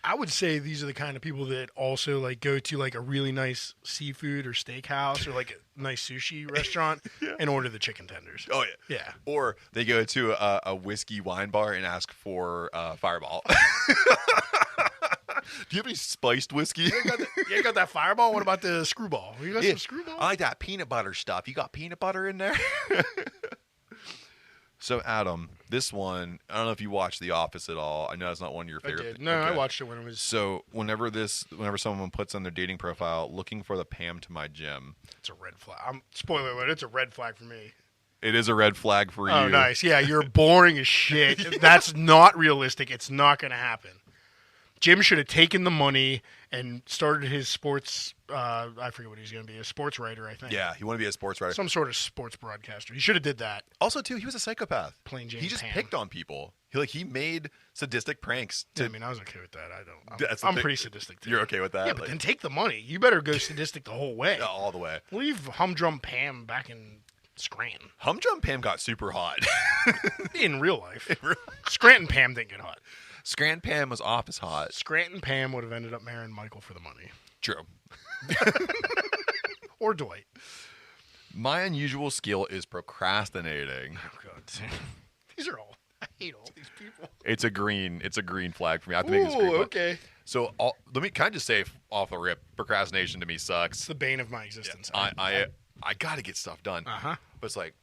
I would say these are the kind of people that also like go to like a really nice seafood or steakhouse or like a nice sushi restaurant and order the chicken tenders. Oh yeah, yeah. Or they go to a whiskey wine bar and ask for Fireball. Do you have any spiced whiskey? You got that Fireball? What about the Screwball? You got some Screwball? I like that peanut butter stuff. You got peanut butter in there? So, Adam, this one, I don't know if you watched The Office at all. I know that's not one of your favorite. I did. No, okay. I watched it when it was... So, whenever someone puts on their dating profile, looking for the Pam to my gym. It's a red flag. Spoiler alert, it's a red flag for me. It is a red flag for you. Oh, nice. Yeah, you're boring as shit. That's not realistic. It's not going to happen. Jim should have taken the money and started his sports, I forget what he's going to be, a sports writer, I think. Yeah, he wanted to be a sports writer. Some sort of sports broadcaster. He should have did that. Also, too, he was a psychopath. Plain Jane He just Pam. picked on people. He made sadistic pranks. I mean, I was okay with that. I'm pretty sadistic, too. You're okay with that? Yeah, but then take the money. You better go sadistic the whole way. Yeah, all the way. Leave Humdrum Pam back in Scranton. Humdrum Pam got super hot. In real life. Scranton Pam didn't get hot. Scranton Pam was office hot. Scranton Pam would have ended up marrying Michael for the money. True. Or Dwight. My unusual skill is procrastinating. Oh, God. These are all... I hate all these people. It's a green flag for me. I have to make this green flag. Okay. So can I just say off the rip, procrastination to me sucks. It's the bane of my existence. Yeah, I got to get stuff done. Uh-huh. But it's like,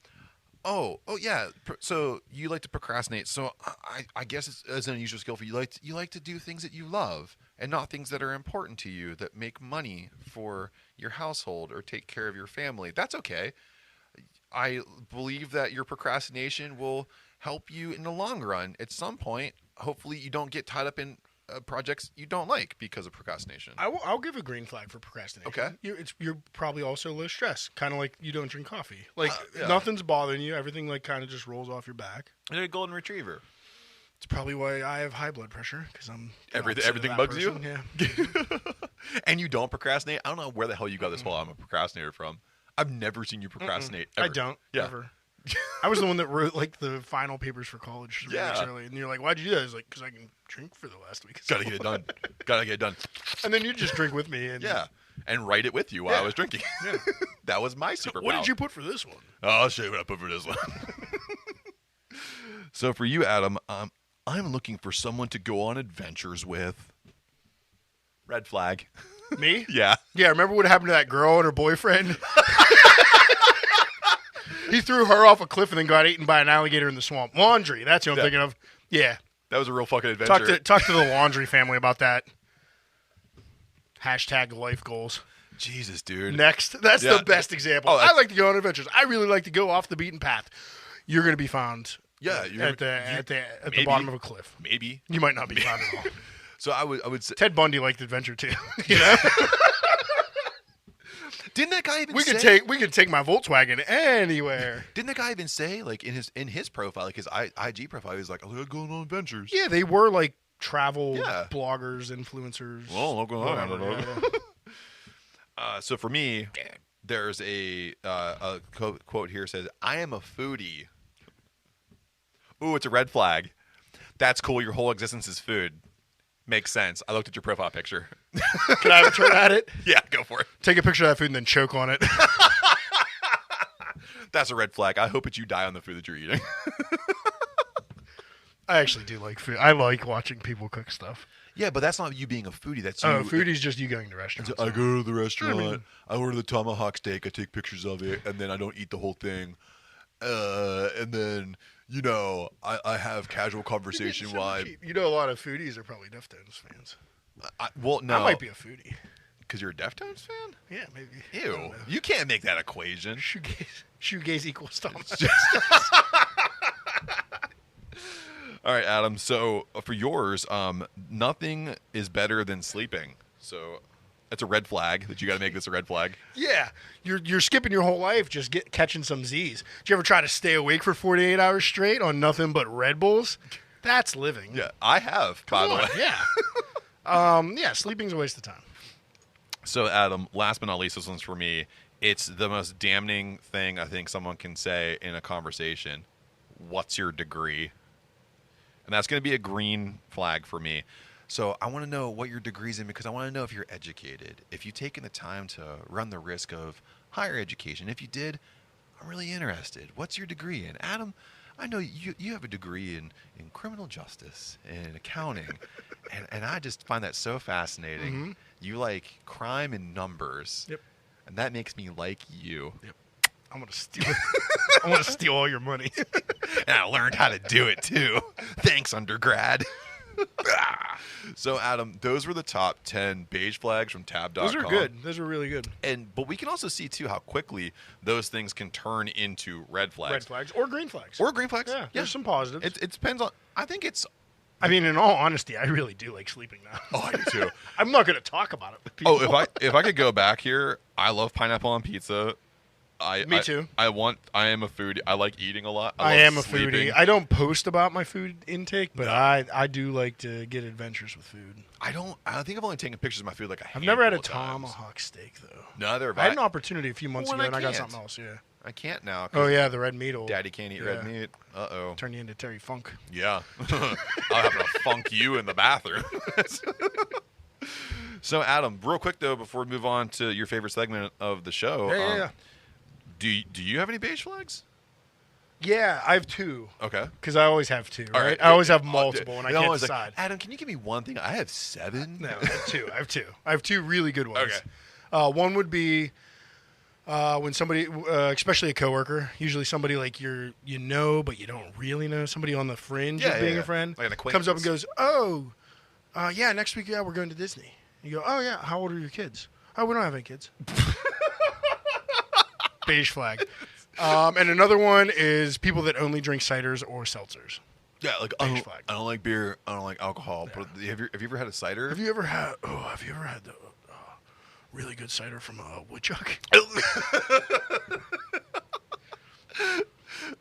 oh yeah. So you like to procrastinate. So I guess it's an unusual skill for you. You like to do things that you love and not things that are important to you that make money for your household or take care of your family. That's okay. I believe that your procrastination will help you in the long run. At some point, hopefully you don't get tied up in projects you don't like because of procrastination. I'll give a green flag for procrastination. Okay. You're probably also low stress, kind of like you don't drink coffee. Like yeah. Nothing's bothering you. Everything like kind of just rolls off your back. And a golden retriever. It's probably why I have high blood pressure because I'm everything bugs person. you. Yeah. And you don't procrastinate. I don't know where the hell you got this whole I'm a procrastinator from. I've never seen you procrastinate. Ever. I don't. Yeah. Ever. I was the one that wrote like the final papers for college 3 weeks Yeah. early, and you're like, "Why'd you do that?" I was like, "Because I can drink for the last week." Gotta get it done. Gotta get it done. And then you just drink with me, and Yeah. and write it with you while I was drinking. Yeah. That was my superpower. What did you put for this one? Oh, I'll show you what I put for this one. So for you, Adam, I'm looking for someone to go on adventures with. Red flag. Me? Yeah. Yeah, remember what happened to that girl and her boyfriend? He threw her off a cliff and then got eaten by an alligator in the swamp. Laundry, that's what I'm thinking of. Yeah. That was a real fucking adventure. Talk to the Laundry family about that. # life goals. Jesus, dude. Next. That's the best example. I like to go on adventures. I really like to go off the beaten path. You're going to be found at the bottom of a cliff. Maybe. You might not be found at all. So I would say Ted Bundy liked adventure too. You know? Didn't that guy even we say? We could take my Volkswagen anywhere. Didn't that guy even say, like, in his profile, like his IG profile, he was like, I like going on adventures. Yeah, they were like travel bloggers, influencers. Well, look on. I don't know. Yeah. So for me, there's a quote here says, I am a foodie. Ooh, it's a red flag. That's cool. Your whole existence is food. Makes sense. I looked at your profile picture. Can I have a turn at it? Yeah, go for it. Take a picture of that food and then choke on it. That's a red flag. I hope that you die on the food that you're eating. I actually do like food. I like watching people cook stuff. Yeah, but that's not you being a foodie. That's you. Foodie's just you going to restaurants. I go to the restaurant. I order the tomahawk steak. I take pictures of it, and then I don't eat the whole thing. And then, you know, I have casual conversation while you know, a lot of foodies are probably Deftones fans. Well, no. I might be a foodie. Because you're a Deftones fan? Yeah, maybe. Ew. You can't make that equation. Shoegaze equals Thomas. All right, Adam. So for yours, nothing is better than sleeping. So that's a red flag that you got to make this a red flag. Yeah, you're skipping your whole life just catching some Z's. Did you ever try to stay awake for 48 hours straight on nothing but Red Bulls? That's living. Yeah, I have, by the way. Yeah. Yeah, sleeping's a waste of time. So, Adam, last but not least, this one's for me. It's the most damning thing I think someone can say in a conversation. What's your degree? And that's going to be a green flag for me. So I want to know what your degree's in because I want to know if you're educated. If you've taken the time to run the risk of higher education. If you did, I'm really interested. What's your degree in? Adam, I know you have a degree in criminal justice and accounting. and I just find that so fascinating. Mm-hmm. You like crime and numbers. Yep. And that makes me like you. Yep. I'm going to steal it. I want to steal all your money. And I learned how to do it, too. Thanks, undergrad. So, Adam, those were the top 10 beige flags from tab.com. Those are good. Those are really good. But we can also see, too, how quickly those things can turn into red flags. Red flags or green flags. Or green flags. Yeah, there's some positives. It depends on... I think it's... I mean, in all honesty, I really do like sleeping now. Oh, I do, too. I'm not going to talk about it with people. Oh, if I could go back here, I love pineapple on pizza. Me too. I am a foodie. I like eating a lot. I love am a sleeping. foodie. I don't post about my food intake, but I do like to get adventures with food. I think I've only taken pictures of my food like a I've never had a handful of times. tomahawk steak though. Neither have I had an opportunity a few months ago, Well, and I got can't. something else. Yeah. I can't now. Oh yeah, the red meat will Daddy can't eat red meat. Uh-oh. turn you into Terry Funk. Yeah. I'll have to funk you in the bathroom. So, Adam, real quick, though, before we move on to your favorite segment of the show. Yeah. Do you have any beige flags? Yeah, I have two. Okay. Because I always have two, All right? I always have multiple, and I can't always decide. Like, Adam, can you give me one thing? I have 7. No, I have two. I have two really good ones. Okay. One would be when somebody, especially a coworker, usually somebody like you know, but you don't really know, somebody on the fringe of being a friend, like an acquaintance. comes up and goes, "Oh, yeah, next week, we're going to Disney." You go, "Oh yeah, how old are your kids?" "Oh, we don't have any kids." Beige flag. And another one is people that only drink ciders or seltzers. Yeah, like Beige flag. I don't like beer. I don't like alcohol. Yeah. But have you ever had a cider? Have you ever had the really good cider from Woodchuck?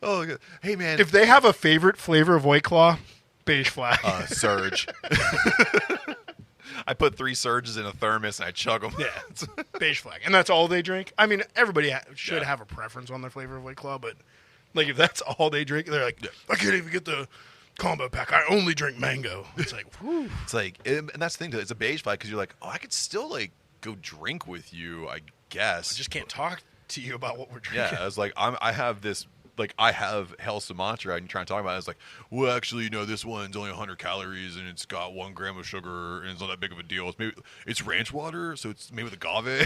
Oh, good. Hey man, If they have a favorite flavor of White Claw, beige flag. Surge. I put 3 Surges in a thermos and I chug them. Yeah, beige flag, and that's all they drink. I mean, everybody should have a preference on their flavor of White Claw, but like if that's all they drink, they're like, I can't even get the combo pack. I only drink mango. It's like, whew. It's like, and that's the thing. It's a beige flag because you're like, oh, I could still like go drink with you, I guess. I just can't talk to you about what we're drinking. Yeah, I was like, I have this, like, I have Hell Sumatra, and you're trying to talk about it. I was like, well, actually, you know, this one's only 100 calories, and it's got 1 gram of sugar, and it's not that big of a deal. It's ranch water, so it's made with agave.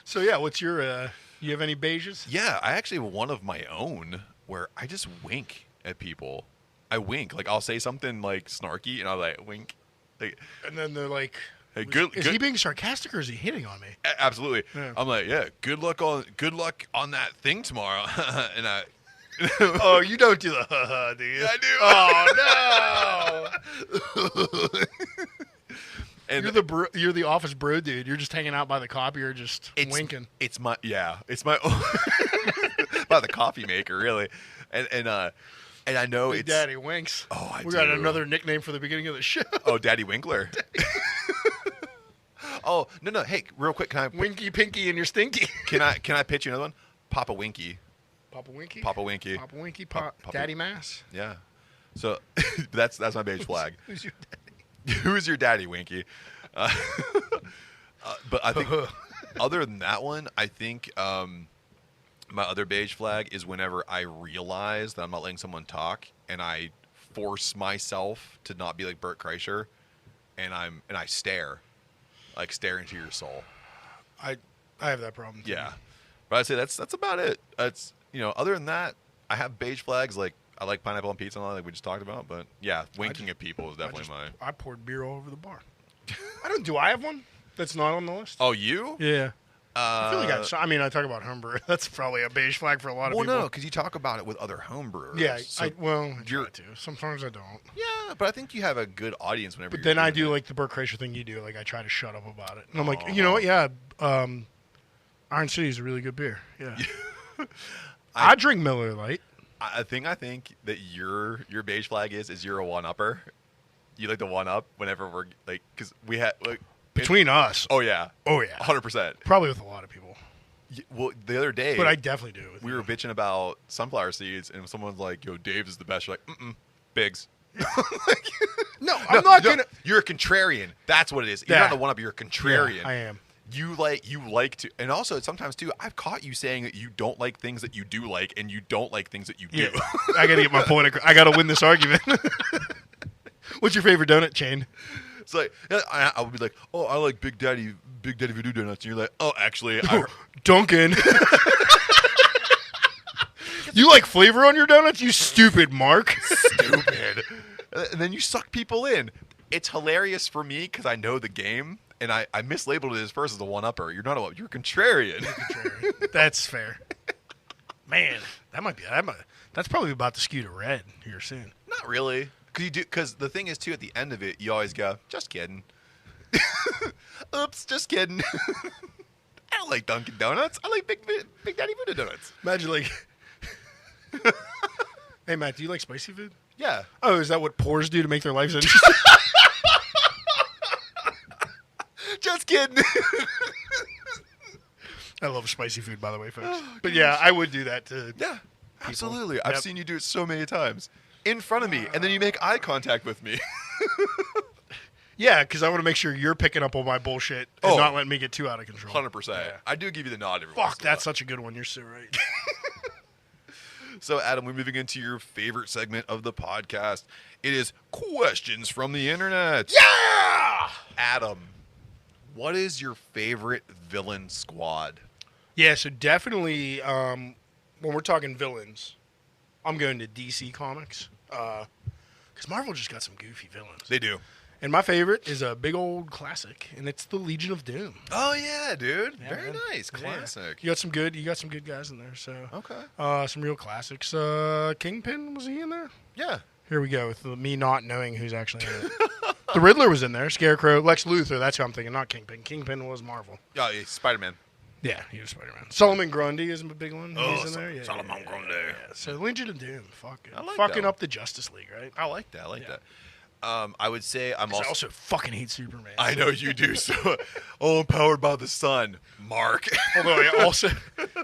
So, yeah, what's your, you have any beiges? Yeah, I actually have one of my own where I just wink at people. I wink. Like, I'll say something, like, snarky, and I'll, like, wink. Like, And then they're like, hey, is he being sarcastic or is he hitting on me? Absolutely. Yeah. I'm like, yeah, good luck on that thing tomorrow. And I... Oh, you don't do the ha-ha, do you? I do. Oh, no! And You're the office bro dude. You're just hanging out by the copier, just winking. It's my own by the coffee maker, really. And I know Big it's Daddy Winks. Oh, we got another nickname for the beginning of the show. Oh, Daddy Winkler. Oh, no. Hey, real quick, can I Winky, Pinky, and your Stinky. Can I pitch you another one? Papa Winky. Papa Winky. Papa Winky. Papa Winky. Papa- Daddy Mass. Yeah. So that's my beige flag. Who's your daddy? Who's your daddy, Winky? But I think other than that one, I think my other beige flag is whenever I realize that I'm not letting someone talk, and I force myself to not be like Bert Kreischer, and I stare into your soul. I have that problem too. Yeah, but I'd say that's about it. That's, you know, other than that, I have beige flags. Like, I like pineapple on pizza and all that, like we just talked about. But yeah, winking at people is definitely I poured beer all over the bar. Do I have one that's not on the list? Oh, you? Yeah. I feel like I talk about homebrew. That's probably a beige flag for a lot of people. Well, no, because you talk about it with other homebrewers. Yeah, So I try to. Sometimes I don't. yeah, but I think you have a good audience whenever. But you're then I doing do it. like the Bert Kreischer thing you do. Like I try to shut up about it. And I'm like, you know what? Yeah, Iron City is a really good beer. Yeah. I drink Miller Lite. I think that your beige flag is you're a one-upper. You like the one-up whenever we're like, because we had like Between us. Oh yeah, 100%. Probably with a lot of people. Well, the other day, But I definitely do. With we you. were bitching about sunflower seeds, and someone's like, "Yo, Dave's is the best." You're like, Biggs. No, I'm not No, gonna. You're a contrarian. That's what it is. You're Yeah. not a one-up. You're a contrarian. Yeah, I am. You like to, and also sometimes too, I've caught you saying that you don't like things that you do like, and you don't like things that you do. Yeah. I gotta get my point across. I gotta win this argument. What's your favorite donut chain? It's like I would be like, "Oh, I like Big Daddy Voodoo donuts," and you're like, "Oh, actually, I." Dunkin'. You like flavor on your donuts? You stupid Mark. Stupid. And then you suck people in. It's hilarious for me because I know the game, and I mislabeled it as first as a one-upper. You're not a, you're a contrarian. That's fair. Man, that's probably about to skew to red here soon. Not really, because the thing is too, at the end of it, you always go, "Just kidding." Oops, just kidding. I don't like Dunkin' Donuts. I like Big Daddy Voodoo donuts. Imagine like, hey Matt, do you like spicy food? Yeah. Oh, is that what pores do to make their lives interesting? Just kidding. I love spicy food, by the way, folks. But yeah, I would do that to. Yeah, absolutely. Yep. I've seen you do it so many times in front of me, and then you make eye contact with me. Yeah, because I want to make sure you're picking up on my bullshit and not letting me get too out of control. 100%. Yeah. I do give you the nod every once Fuck, in a while. that's such a good one. You're so right. So, Adam, we're moving into your favorite segment of the podcast. It is questions from the internet. Yeah! Adam, what is your favorite villain squad? Yeah, so definitely when we're talking villains, I'm going to DC Comics. Because Marvel just got some goofy villains. They do. And my favorite is a big old classic, and it's the Legion of Doom. Oh, yeah, dude. Yeah, Very man. nice. Classic. You got some good guys in there. So Okay. some real classics. Kingpin, was he in there? Yeah. Here we go with me not knowing who's actually in it. The Riddler was in there. Scarecrow, Lex Luthor. That's who I'm thinking. Not Kingpin. Kingpin was Marvel. Oh, yeah, Spider-Man. Yeah, he was Spider-Man. Solomon Grundy is a big one. Oh, He's in there. Yeah, Solomon Grundy. Yeah. So Legion of Doom. Fuck it. I like Fucking that up the Justice League, right? I like that. I like that. I would say I'm I also... also fucking hate Superman. I know you do. So, I'm powered by the sun, Mark. Although I also,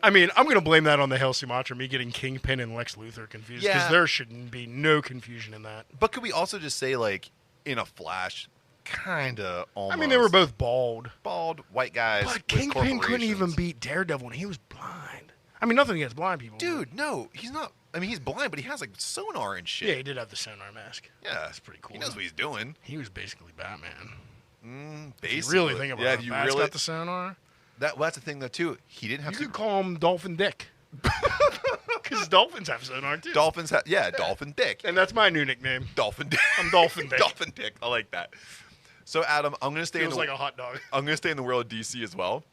I'm going to blame that on the Hell Sumatra, me getting Kingpin and Lex Luthor confused, because Yeah. there shouldn't be no confusion in that. But could we also just say, like, in a Flash, kind of almost. I mean, they were both bald. bald white guys. But with Kingpin couldn't even corporations. beat Daredevil, and he was blind. I mean, nothing against blind people. Dude, no, he's not. I mean, he's blind, but he has like sonar and shit. Yeah, he did have the sonar mask. Yeah, That's pretty cool. He knows what he's doing. He was basically Batman. Basically, If you really think about yeah, it, if you Bat's really got the sonar. well, that's the thing though too. He didn't have You to. could call him Dolphin Dick. Because dolphins have sonar, too. Dolphins have Dolphin Dick. And that's my new nickname. Dolphin Dick. I'm Dolphin Dick. Dolphin Dick. I like that. So Adam, I'm gonna stay in Feels the like a hot dog. I'm gonna stay in the world of DC as well,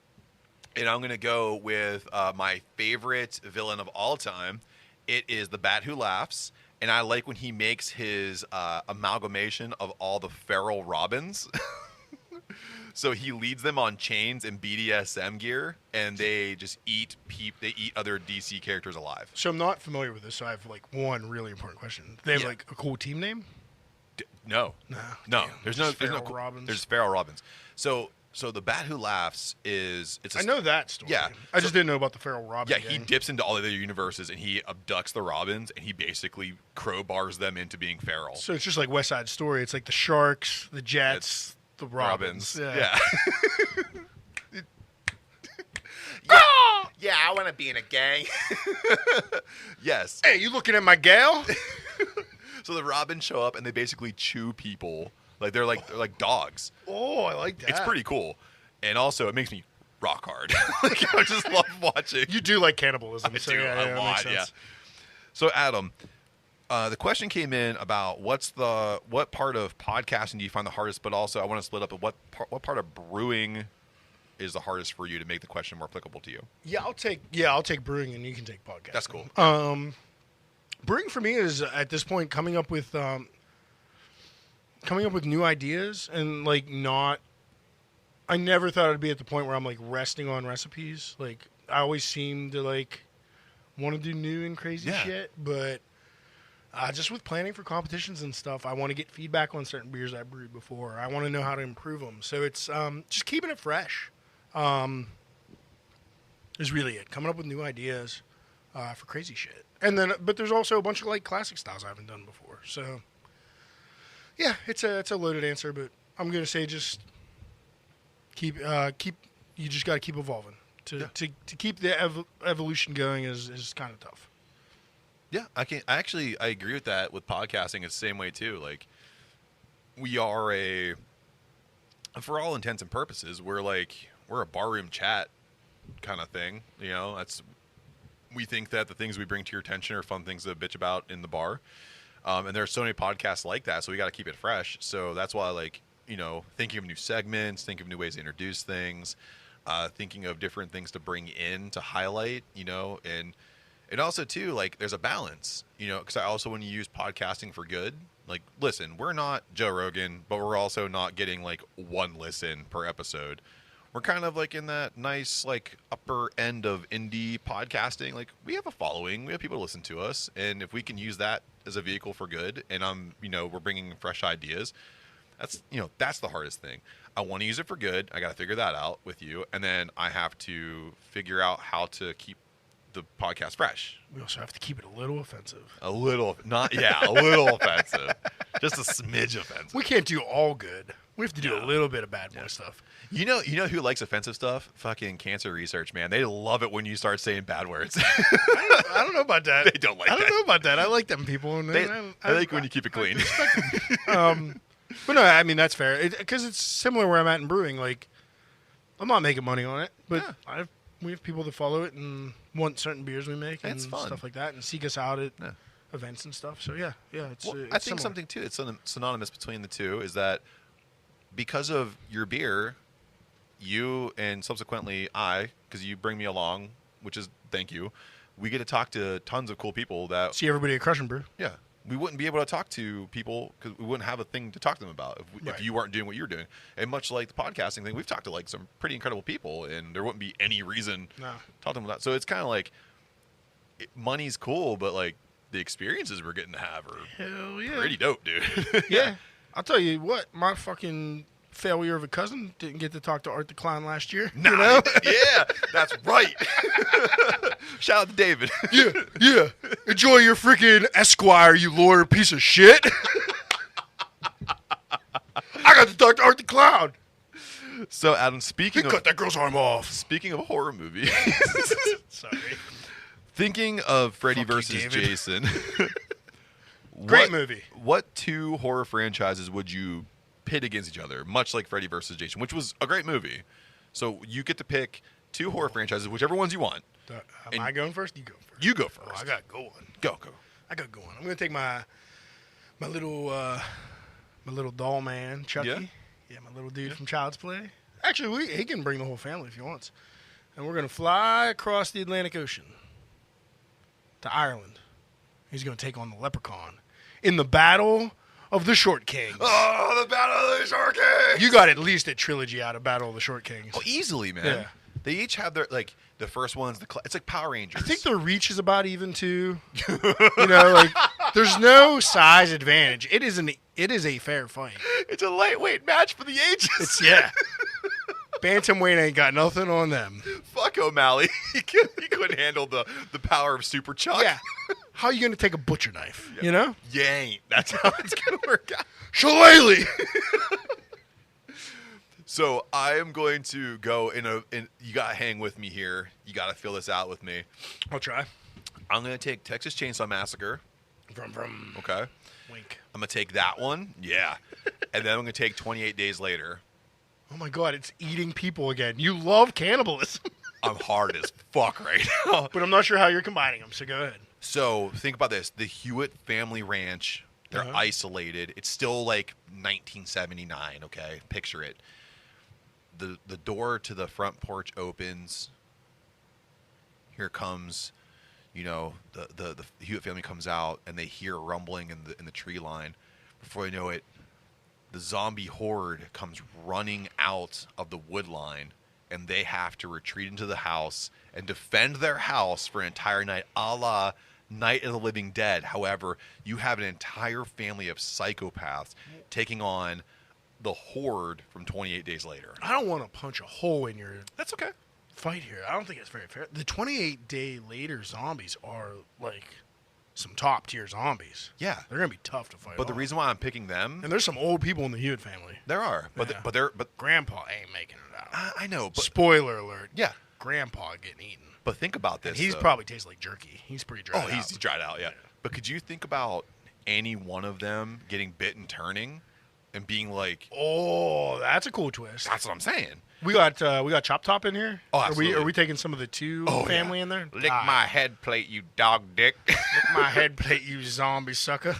and I'm gonna go with my favorite villain of all time. It is the Bat Who Laughs, and I like when he makes his amalgamation of all the feral Robins. So he leads them on chains and BDSM gear, and they just eat other DC characters alive. So I'm not familiar with this, so I have, like, one really important question. They have, like, a cool team name? No. No. No. There's no Feral cool- Robins. There's feral Robins. So the Bat Who Laughs it's I know that story. Yeah. I just didn't know about the Feral Robin Yeah, he gang. dips into all the other universes and he abducts the Robins and he basically crowbars them into being feral. So it's just like West Side Story. It's like the Sharks, the Jets, the Robins. Yeah. Yeah, I want to be in a gang. Yes. Hey, you looking at my gal? So the Robins show up and they basically chew people. Like they're like dogs. Oh, I like that. It's pretty cool. And also it makes me rock hard. Like I just love watching. You do like cannibalism. I so do yeah, a that makes lot, sense. yeah. So Adam, the question came in about what part of podcasting do you find the hardest, but also I want to split up what part of brewing is the hardest for you to make the question more applicable to you. I'll take brewing and you can take podcasting. That's cool. Brewing for me is at this point coming up with new ideas and like not. I never thought I'd be at the point where I'm like resting on recipes. Like I always seem to like want to do new and crazy shit, but just with planning for competitions and stuff, I want to get feedback on certain beers I brewed before. I want to know how to improve them. So it's just keeping it fresh. Is really it. Coming up with new ideas for crazy shit. And then, but there's also a bunch of like classic styles I haven't done before. So yeah, it's a loaded answer, but I'm gonna say just keep. You just got to keep evolving. To keep the evolution going is kind of tough. Yeah, I agree with that. With podcasting, it's the same way too. Like we are for all intents and purposes, we're a barroom chat kind of thing. You know, we think that the things we bring to your attention are fun things to bitch about in the bar. And there are so many podcasts like that, so we got to keep it fresh. So that's why thinking of new segments, thinking of new ways to introduce things, thinking of different things to bring in to highlight, and also too, like there's a balance, because I also want to use podcasting for good. Like, listen, we're not Joe Rogan, but we're also not getting like one listen per episode. We're kind of like in that nice like upper end of indie podcasting. Like we have a following, we have people listen to us, and if we can use that as a vehicle for good, and we're bringing fresh ideas, that's the hardest thing. I want to use it for good. I got to figure that out with you, and then I have to figure out how to keep the podcast fresh. We also have to keep it a little offensive. A little offensive, just a smidge offensive. We can't do all good. We have to do a little bit of bad boy stuff. You know who likes offensive stuff? Fucking cancer research, man. They love it when you start saying bad words. I don't know about that. They don't like that. I don't know about that. I like them people. And I like when you keep it clean. But no, I mean, that's fair. Because it's similar where I'm at in brewing. Like, I'm not making money on it, but we have people that follow it and want certain beers we make and stuff like that and seek us out at events and stuff. So, yeah. It's I think similar. something, too, it's synonymous between the two is that because of your beer, you and subsequently I, because you bring me along, which is thank you, we get to talk to tons of cool people that see everybody at Crush and Brew. Yeah, we wouldn't be able to talk to people because we wouldn't have a thing to talk to them about if you weren't doing what you're doing. And much like the podcasting thing, we've talked to like some pretty incredible people, and there wouldn't be any reason to talk to them about. So it's kind of like money's cool, but like the experiences we're getting to have are pretty dope, dude. Yeah. I'll tell you what, my fucking failure of a cousin didn't get to talk to Art the Clown last year. Yeah, that's right. Shout out to David. Yeah. Enjoy your freaking Esquire, you lawyer piece of shit. I got to Dr. Art the Clown. So, Adam, He cut that girl's arm off. speaking of horror movies, Sorry. thinking of Freddy Fuck you, versus David. Jason. Great movie. What two horror franchises would you pit against each other, much like Freddy versus Jason, which was a great movie? So you get to pick two horror franchises, whichever ones you want. Am I going first? You go first. You go first. Oh, I got going. Go. I got going. I'm gonna take my little doll man, Chucky. Yeah? My little dude from Child's Play. Actually, he can bring the whole family if he wants. And we're gonna fly across the Atlantic Ocean to Ireland. He's gonna take on the Leprechaun in the Battle of the Short Kings. Oh, the Battle of the Short Kings! You got at least a trilogy out of Battle of the Short Kings. Oh, easily, man. Yeah. They each have their, like, the first one's it's like Power Rangers. I think their reach is about even too. There's no size advantage. It is a fair fight. It's a lightweight match for the ages. Bantamweight ain't got nothing on them. Fuck O'Malley. He couldn't handle the power of Super Chuck. Yeah. How are you gonna take a butcher knife? You know? You ain't. That's how it's gonna work out. Shillelagh. So I am going to go in you gotta hang with me here. You gotta fill this out with me. I'll try. I'm gonna take Texas Chainsaw Massacre. Vroom. Okay. Wink. I'm gonna take that one. Yeah. And then I'm gonna take 28 Days Later. Oh my God! It's eating people again. You love cannibalism. I'm hard as fuck right now. But I'm not sure how you're combining them. So go ahead. So think about this: the Hewitt family ranch. They're Uh-huh. isolated. It's still like 1979. Okay, picture it. The door to the front porch opens. Here comes, the Hewitt family comes out, and they hear rumbling in the tree line. Before they know it, the zombie horde comes running out of the wood line, and they have to retreat into the house and defend their house for an entire night, a la Night of the Living Dead. However, you have an entire family of psychopaths taking on the horde from 28 Days Later. I don't want to punch a hole in your That's okay. fight here. I don't think it's very fair. The 28 Day Later zombies are like some top tier zombies. Yeah. They're gonna be tough to fight. But the off. reason why I'm picking them, and there's some old people in the Hewitt family. there are, but Yeah. but Grandpa ain't making it out. I know, but Spoiler alert. yeah, Grandpa getting eaten. but think about this. And he's though. probably tastes like jerky. He's pretty dry. he's dried out, yeah. But could you think about any one of them getting bit and turning, and being like, Oh, that's a cool twist. that's what I'm saying. We got Chop Top in here. Oh, Are absolutely. we taking some of the two family in there? Lick my head plate, you dog dick. Lick my head plate, you zombie sucker.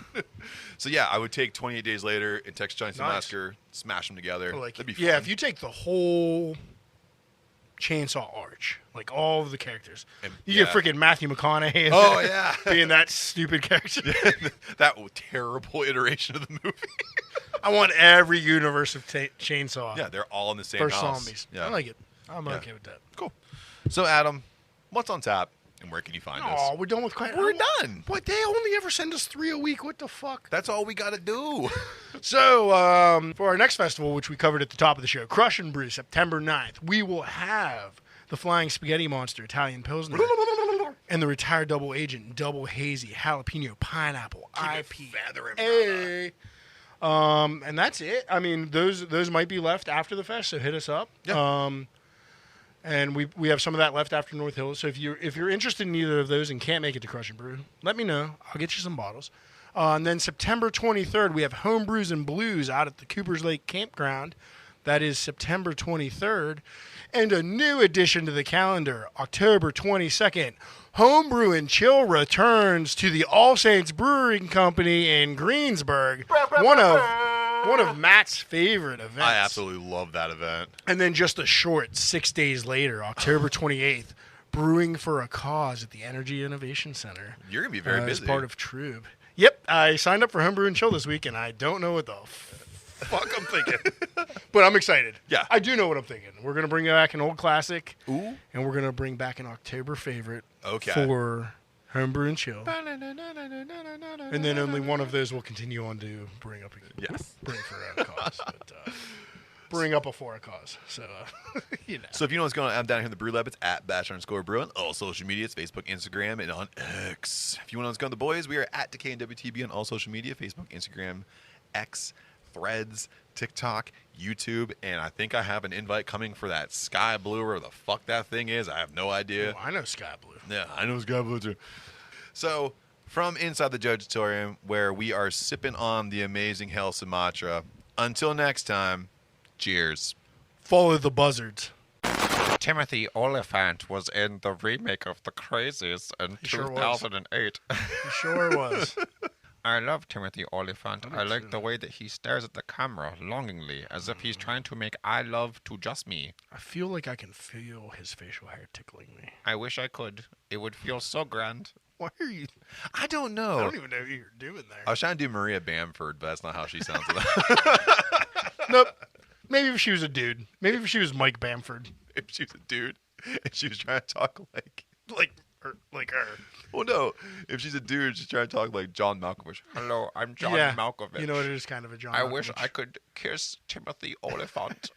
So yeah, I would take 28 Days Later and Texas Chainsaw Nice. Massacre, smash them together. Like, That'd be fun. yeah, if you take the whole Chainsaw Arch, like all of the characters, And- you yeah. get freaking Matthew McConaughey in Oh, there yeah. being that stupid character. that terrible iteration of the movie. I want every universe of Chainsaw. Yeah, they're all in the same First house. zombies. Yeah. I like it. I'm Yeah. okay with that. Cool. So Adam, what's on tap, and where can you find us? Oh, we're done with quiet. We're done. What? They only ever send us 3 a week. What the fuck? That's all we gotta do. So, for our next festival, which we covered at the top of the show, Crush and Brew, September 9th, we will have the Flying Spaghetti Monster Italian Pilsner and the Retired Double Agent Double Hazy Jalapeno Pineapple IPA. And that's it. I mean, those might be left after the fest, so hit us up. Yeah. And we have some of that left after North Hills. So if you're interested in either of those and can't make it to Crush and Brew, let me know. I'll get you some bottles. And then September 23rd, we have Home Brews and Blues out at the Coopers Lake Campground. That is September 23rd. And a new addition to the calendar, October 22nd, Homebrew and Chill returns to the All Saints Brewing Company in Greensburg. One of Matt's favorite events. I absolutely love that event. And then just a short 6 days later, October 28th, Brewing for a Cause at the Energy Innovation Center. You're gonna be very As busy. part of Trube. Yep, I signed up for Homebrew and Chill this week, and I don't know what the fuck I'm thinking. But I'm excited. Yeah. I do know what I'm thinking. We're going to bring back an old classic. Ooh. And we're going to bring back an October favorite Okay. for Homebrew and Chill. And then only one of those will continue on to bring up again. Yes. Bring for a cause. But, bring up a for a cause. So, you know. So if you know what's going on, I'm down here in the Brew Lab. It's at @Bash_Brew on all social media. It's Facebook, Instagram, and on X. If you want to know what's going on, the boys, we are at DWTB on all social media: Facebook, Instagram, X, Threads, TikTok, YouTube, and I think I have an invite coming for that Sky Blue or the fuck that thing is. I have no idea. Oh, I know Sky Blue. Yeah, I know Sky Blue too. So, from inside the Jojitorium, where we are sipping on the amazing Hell Sumatra, until next time, cheers. Follow the buzzards. Timothy Oliphant was in the remake of The Crazies in He sure was. 2008. He sure was. I love Timothy Oliphant. Me I like too. the way that he stares at the camera longingly, as if he's trying to make I love to just me. I feel like I can feel his facial hair tickling me. I wish I could. It would feel so grand. Why are you? I don't know. I don't even know what you're doing there. I was trying to do Maria Bamford, but that's not how she sounds. Nope. Maybe if she was a dude. Maybe if she was Mike Bamford. If she was a dude and she was trying to talk Like her. well, no. If she's a dude, she's trying to talk like John Malkovich. Hello, I'm John Yeah. Malkovich. You know, it is kind of a John I wish Malkovich. I could kiss Timothy Oliphant.